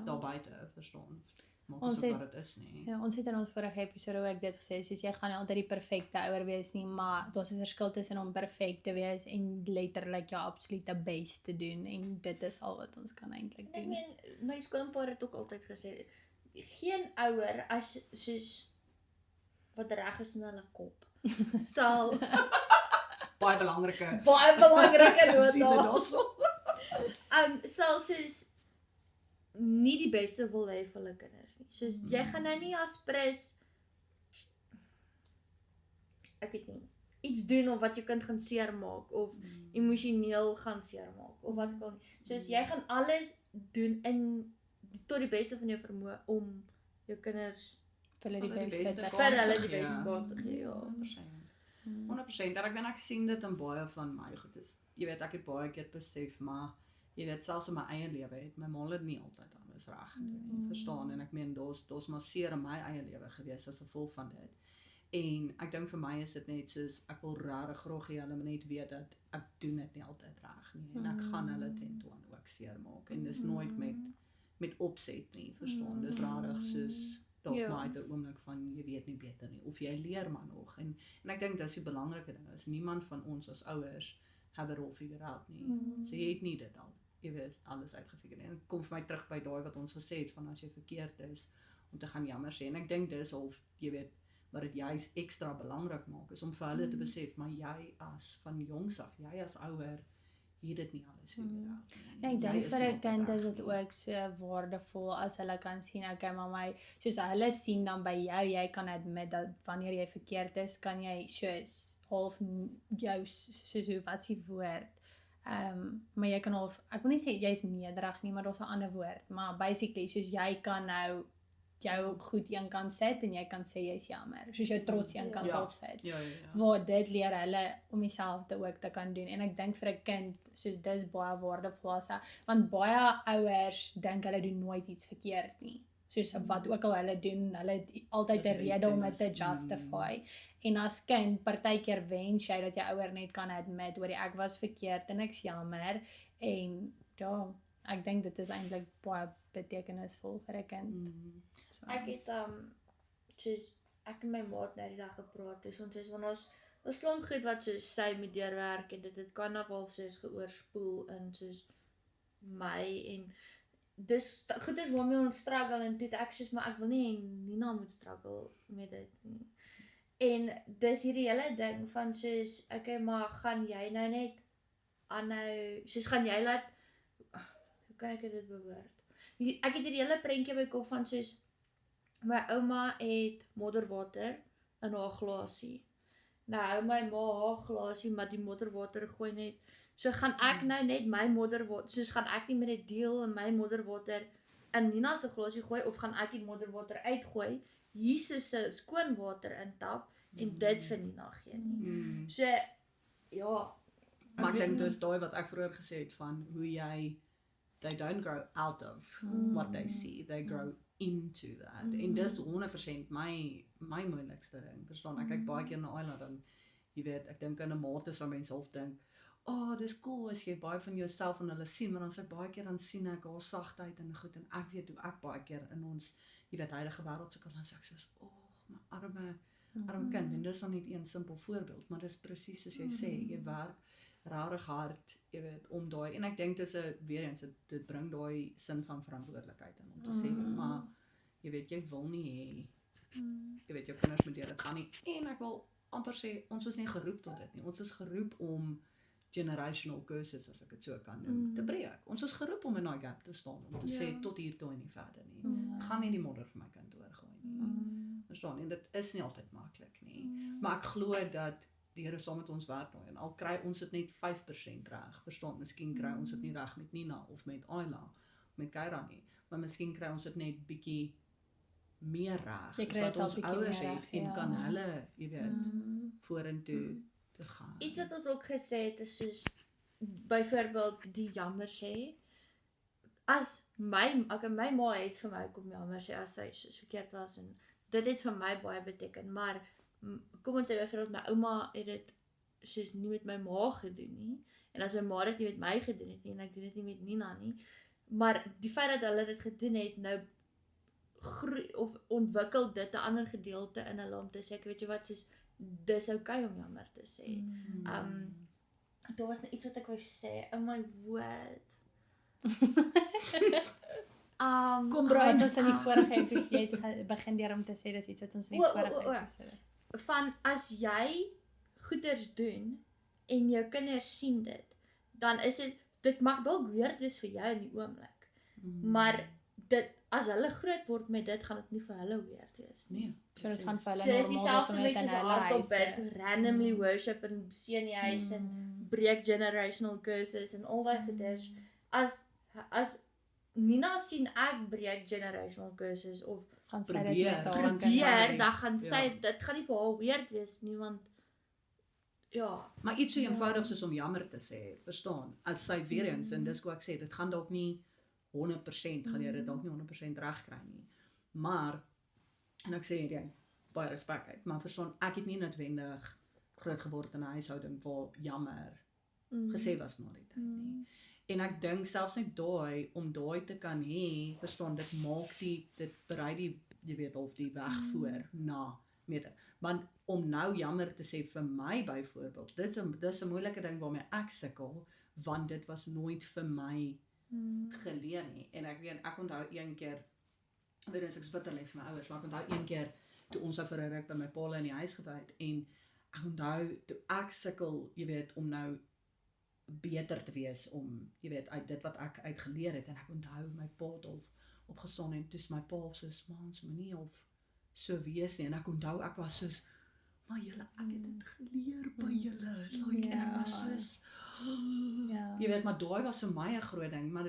daar buite, verstaan. Maar ons het wat dit is nie. Ja, ons het in ons vorige episode ook dit gesê, soos jy gaan nie altyd die perfekte ouer wees nie, maar daar's 'n verskil tussen om perfek te wees en letterlik jou absolute best te doen en dit is al wat ons kan eintlik doen. Ek meen, my skoonpa het ook altyd gesê, geen ouer as soos wat reg is in hulle kop sal baie belangrike nota sal soos nie die beste wil hê vir hulle kinders nie. Soos jy gaan nou nie as prins ek weet nie, iets doen of wat jou kind gaan seermaak of emosioneel gaan seermaak of wat ook al nie. Soos jy gaan alles doen tot die beste van jou vermoë om jou kinders vir hulle die beste te kans te gee. 100%, en ek sien dit in baie van my goed is, jy weet, ek het baie keer besef, maar jy weet, selfs in my eie lewe het my ma nie altyd alles reg gedoen nie, verstaan, en ek meen, daar's maar seer in my eie lewe gewees as gevolg van dit, en ek dink vir my is dit net soos, ek wil regtig graag hê hulle moet net weet dat ek doen dit nie altyd reg nie, en ek gaan hulle tentoon ook seer maak, en dis nooit met opset nie, verstaan, dis regtig soos dalk maar uit 'n oomblik van jy weet nie beter nie, of jy leer maar nog, en ek dink dis die belangrike ding, is niemand van ons as ouers have it all figured out nie, so jy het nie dit al, jy weet, alles uitgefigure, en kom vir my terug by daai wat ons gesê het, van as jy verkeerd is, om te gaan jammer sê, en ek dink dis of, jy weet, wat dit juist ekstra belangrik maak, is om vir hulle te besef, maar jy as, van jongs af, jy as ouer, het dit nie alles figured out nie. Ja, ek dink vir 'n kind is dit ook so waardevol as hulle kan sien, okay, maar my, soos hulle sien dan by jou, jy kan admit dat wanneer jy verkeerd is, kan jy soos half jou, soos wat is die woord, maar jy kan half, ek wil nie sê jy is nederig nie, maar daar's 'n ander woord, maar basically, soos jy kan nou jou goed een kant sit en jy kan sê jy's jammer, soos jou trots een kant afsit. Waar dit leer hulle om dieselfde ook te kan doen, en ek dink vir 'n kind, soos dis baie waardevol, want baie ouers dink hulle doen nooit iets verkeerd nie, soos wat ook al hulle doen, hulle het altyd 'n rede om dit te justify, en as kind, partykeer wens jy dat jou ouer net kan admit, hoor ek was verkeerd en ek's jammer, en ja, ek dink dit is eintlik baie betekenisvol vir 'n kind. So. Ek het soos ek en my maat nou die dag gepraat, dus ons is van ons klomp goed wat soos sy moet deurwerk en dit kan half soos geoorspoel in soos my en dis goeders waarmee ons struggle en toe ek soos maar ek wil nie Nina moet struggle met dit nie. En dis hierdie hele ding van soos okay, maar gaan jy nou net aanhou soos gaan jy laat hoe kan ek dit bewoord? Ek het hierdie hele prentjie op my kop van soos my ouma het modderwater in haar glasie. Nou hou my ma haar glasie, maar die modderwater gooi net. So gaan ek nou net my modderwater, soos gaan ek nie met dit deel en my modderwater in Nina se glasie gooi of gaan ek die modderwater uitgooi, Jesus se skoon water intap en dit vir Nina gee nie. So ja, Maar ek dink dis daai wat ek vroeër gesê het van hoe jy they don't grow out of what they see, they grow into that. En dis 100% my moeilikste ding. Verstaan, ek kyk baie keer na Ayla dan jy weet, ek dink in 'n mate sal mense half dink, dis cool as jy baie van jouself en hulle sien, maar dan sê baie keer dan sien ek haar sagtheid en goed en ek weet hoe ek baie keer in ons, jy weet, huidige wêreld sukkel dan sê ek soos, my arme kind. En dis dan net een simpel voorbeeld, maar dis presies soos jy sê, jy werk rarig hard, jy weet, om daai en ek dink dis weer eens dit bring daai sin van verantwoordelikheid in om te sê, maar jy weet jy wil nie hê jy weet jou kinders moet dit gaan nie en ek wil amper sê ons is nie geroep tot dit nie. Ons is geroep om generational curses as ek dit so kan noem te breek. Ons is geroep om in daai gap te staan om te sê tot hier toe en nie verder nie. Ek gaan nie die modder vir my kind oorgooi nie. Verstaan, en dit is nie altyd maklik nie. Maar ek glo dat die Here saam met ons werk nou en al kry ons dit net 5% reg. Verstaan, miskien kry ons dit nie reg met Nina of met Ayla, met Kyra nie, maar miskien kry ons dit net bietjie meer reg. Wat ons ouers het en kan hulle, jy weet, vorentoe te gaan. Iets wat ons ook gesê het is soos byvoorbeeld die jammer sê. As my ma het vir my kom jammer sê as sy soos verkeerd was en dit het vir my baie beteken, maar kom ons sê byvoorbeeld my ouma het dit soos nie met my ma gedoen nie en as my ma dit nie met my gedoen het nie en ek doen dit nie met Nina nie, maar die feit dat hulle dit gedoen het nou groei of ontwikkel dit 'n ander gedeelte in hulle om te sê ek weet jy wat soos dis okay om jammer te sê. Daar was nou iets wat ek wou sê, oh my word. Kom Brian, ons in die vorige episode jy begin deur om te sê dis iets wat ons in die vorige episode. Van as jy goeders doen en jou kinders sien dit, dan is dit mag dalk weird wees vir jou in die oomblik. Maar dit as hulle groot word met dit, gaan dit nie vir hulle weird wees nie. Nee. So dit gaan vir hulle So dis normaal dieselfde wees om met dit in soos hulle hardop huise. bid, randomly worship en seën die huis en breek generational curses en al daai goeders. As Nina sien ek breek generational curses of gaan sy dit probeer, met haar gaan kinders sy- dan gaan sy Ja. dit gaan nie vir haar weird wees nie want ja. Maar iets so eenvoudig soos om jammer te sê, verstaan, as sy weer eens, en dis hoe ek sê, dit gaan dalk nie 100%, gaan jy dit dalk nie 100% reg kry nie, maar, en ek sê hierdie baie respek uit, maar verstaan, ek het nie noodwendig groot geword in 'n huishouding waar jammer gesê was na die tyd nie. En ek dink selfs net daai, om daai te kan hê, verstaan, dit maak dit berei die, jy weet, of die weg voor na meter. Want om nou jammer te sê vir my byvoorbeeld, dis 'n moeilike ding waarmee ek sukkel, want dit was nooit vir my geleer nie. En ek weet, ek onthou een keer, weet ek is bitter lief vir my ouers, maar ek onthou een keer, toe ons vir 'n ruk by my pa in die huis gebly het, en ek onthou, toe ek sukkel, jy weet, om nou beter te wees, om, jy weet, uit dit wat ek uitgeleer het, en ek onthou my pa het opgestaan, en toe is my pa soos, ons moenie of so wees nie, en ek onthou, ek was soos, maar julle, ek het dit geleer by julle, like, en ek was soos, jy weet, maar daai was vir my 'n groot ding, maar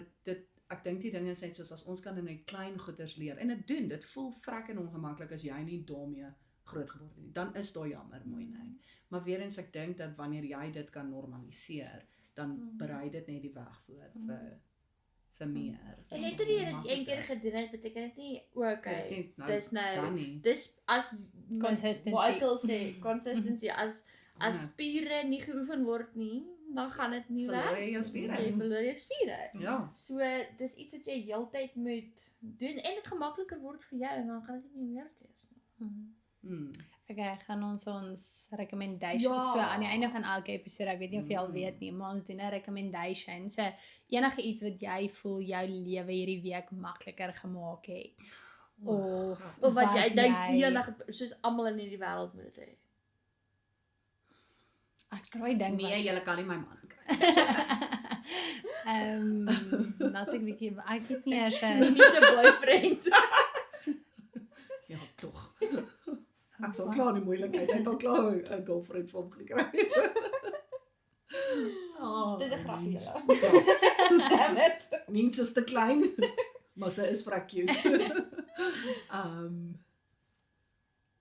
ek dink die ding is net soos, as ons kan net klein goeders leer, en dit voel vrek en ongemaklik as jy nie daarmee groot geword het nie, dan is daar jammer moeilik, maar weer eens ek dink dat wanneer jy dit kan normaliseer, dan berei dit net die weg voor vir meer. En net omdat jy dit een keer gedoen het, beteken dit nie okay. Dis nou dan nie. dis as Consistency. Michael sê, consistency as As spiere nie geoefen word nie, dan gaan dit nie Verloor werk. jy jou spiere. Jy verloor jou spiere. Ja. So, dis iets wat jy heeltyd moet doen en dit gemakliker word vir jou en dan gaan dit nie meer wees nie. Okay, gaan ons recommendations, Ja. so aan die einde van elke episode, ek weet nie of jy al weet nie, maar ons doen 'n recommendation, so enige iets wat jy voel jou lewe hierdie week makliker gemaak het, of Of wat jy dink jy- enige soos almal in hierdie wêreld moet dit hê. Ek probeer dink Nee, jy kan nie my man kry. laat ek bietjie, ek weet nie eers Nie se boyfriend. Ja, tog. Ek sal klaar die moeilikheid. Hy het al klaar 'n girlfriend vir hom gekry. Dis 'n grapjie. mens. Ja. Damn it. Mens is te klein, maar sy is vrek cute.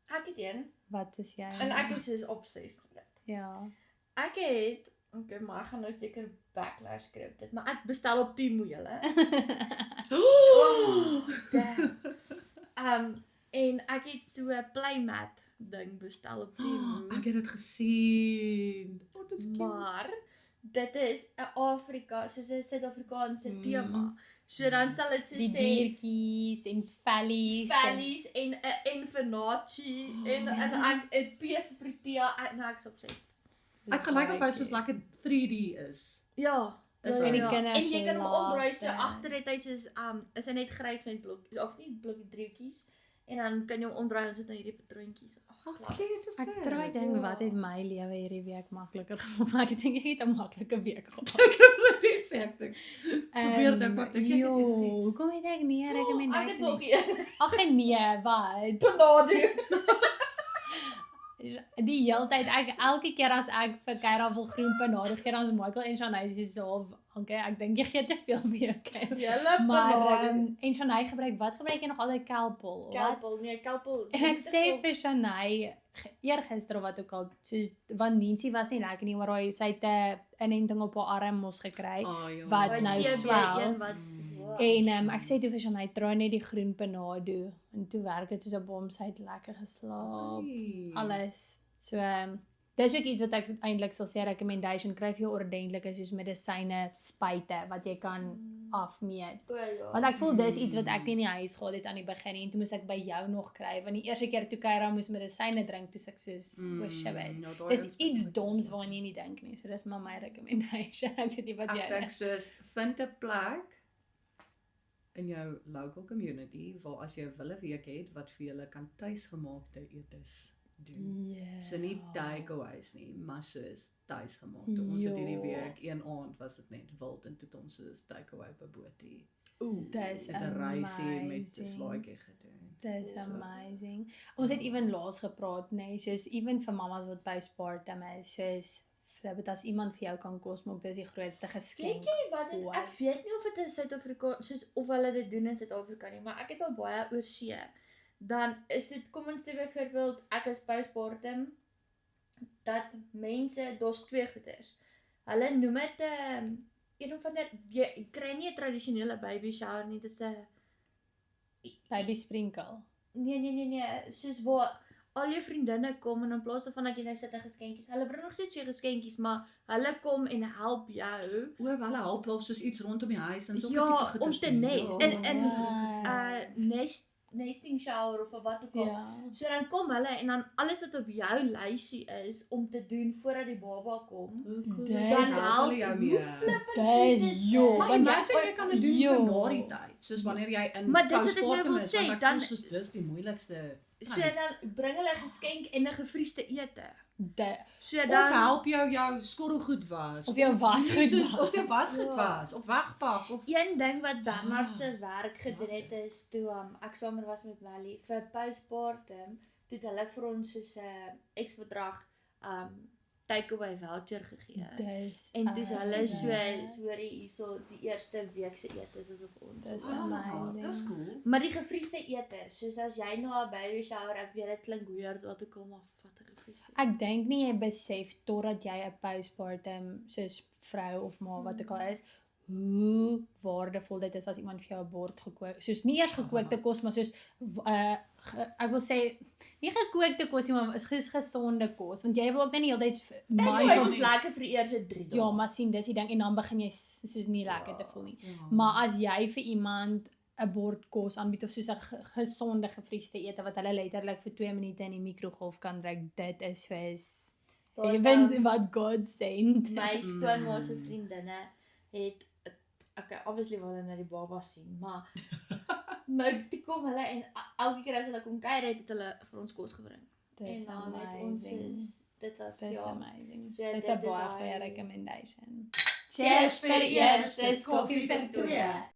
Ek het een wat is jy? en ek is soos obsessed met dit. Ja. Ek het, okay, maar ek gaan nou seker backlash kry op dit, maar ek bestel op Temu julle. En ek het so 'n playmat ding bestel op Temu. Ek het dit gesien. Oh, dit is cute. Maar dit is 'n Afrika, soos 'n Suid-Afrikaanse tema. So dan sal dit so Die sê diertjies en vellies. Valleys en 'n Envenachi en ek 'n P vir Protea, ek's obsessed. Ek gelyk of hy soos lekker 3D is. Ja. Is ja, hy? En die ja. kinders En jy kan hom laat omdraai so dit. agter het hy soos is hy net grys met blokkies of nie blokkie driehoekies en dan kan jy hom omdraai en sit nou hierdie patroontjies. Ag, Ag, cute is dit. Ek try dink wat het my lewe hierdie week makliker gemaak. Ek dink ek het 'n maklike week gehad. Ek het dit sê ek dink. Probeer dink wat dink ek het Jo, enigiets. hoekom het ek nie 'n Ek het recommendation nog nie? een. Ag nee, wat? Panado. Die hele tyd elke keer as ek vir Kyra wil groen panade gee, dan is Michael en Shanay so, okay, ek dink jy gee te veel weer, okay. Julle Maar panado. en Shanay gebruik jy nog altyd kelpel? Wat? Kelpel, nee, kelpel. En ek sê vir Shanay eergister of wat ook al, soos want Nancy was nie lekker nie, maar sy het 'n inenting op haar arm mos gekry. Wat nou swel. En ek sê toe vir Shanay, try net die groen panado en toe werk dit soos op hom, sy het lekker geslaap. Alles. So dis ook iets wat ek eintlik sal sê recommendation kry vir jou ordentlike soos medisyne spuite wat jy kan afmeet. Want ek voel dis iets wat ek nie in die huis gehad het aan die begin nie en toe moes ek by jou nog kry want die eerste keer toe Kyra moes medisyne drink toe ek soos dis iets doms waaraan jy nie dink nie. So dis maar my recommendation. Ek weet nie wat jy Ek dink soos vind 'n plek in jou local community waar as jy 'n wille week het wat vir julle kan tuisgemaakte etes doen. Yeah. So nie takeaways nie, maar soos tuisgemaakte. Ons het hierdie week een aand was dit net wild en toe het ons soos takeaway by Boetie. Dis Met 'n rysie met 'n amazing. slaaitjie gedoen. Dis So, amazing. Ons het ewen laas gepraat, nee, soos ewen vir mammas wat postpartum is, soos flip as iemand vir jou kan kos maak, dis die grootste geskenk. Weet jy wat dit, ek weet nie of dit in Suid-Afrika soos of hulle dit doen in Suid-Afrika nie, maar ek het al baie oor see. Dan is dit, kom ons sê byvoorbeeld ek is postpartum dat mense, daar's twee goeders. Hulle noem dit een of ander jy kry nie 'n tradisionele baby shower nie, dis 'n Baby sprinkle. nee, soos waar al jou vriendinne kom en in plaas daarvan dat jy nou sit en geskenkies, hulle bring nog steeds vir jou geskenkies, maar hulle kom en help jou. O, wel help of soos iets rondom die huis en so Ja, om te net Ja. nesting shower of wat ook al. Ja. So dan kom hulle en dan alles wat op jou lysie is om te doen voordat die baba kom. Dan help jou hoe mee. Dis jo, Maar want imagine jy kan dit doen jo. vir na die tyd, soos wanneer jy in Maar dis wat ek nou postpartum wil is, sê, want ek dan- voel soos dis die moeilikste. So dan bring hulle geskenk en 'n gevriesde ete. So Of dan help jou skorrelgoed was. Of jou wasgoed soos- was. Of jou wasgoed was. Of wegpak. Of een ding wat Bernard se werk gedoen het is toe ek swanger was met Wally vir postpartum, toe het hulle vir ons soos 'n X bedrag takeaway voucher gegee. Dis En dis hulle awesome. so hoorie hierso die eerste week se ete is of ons. Dis Dis amazing. cool. Maar die gevriesde ete, soos as jy na 'n baby shower, ek weet dit klink weird wat ek al maar vat 'n gevriesde. Ek dink nie jy besef totdat jy 'n postpartum soos vrou of ma wat ook al is, hoe waardevol dit is as iemand vir jou 'n bord gekook, soos nie eers gekookte kos, maar soos ek wil sê nie gekookte kos nie, maar is gesonde kos, want jy wil ook net nie heeltyd Dit is lekker vir die eerste 3 dae. ja, maar sien dis die ding en dan begin jy soos nie lekker te voel nie. Maar as jy vir iemand 'n bord kos aanbied of soos 'n gesonde gefriesde ete wat hulle letterlik vir 2 minute in die mikrogolf kan druk, dit is soos even wat God sent. My skoonma se vriendinne het okay, obviously wil hulle na die baba sien, maar nou toe kom hulle en elke keer as hulle kom kuier het hulle vir ons kos gebring. Dis En dan het ons is dit was Dis ja. amazing. So Dis dit 'n is baie daai- goeie recommendation. Cheers vir eers, dis koffie vir 2.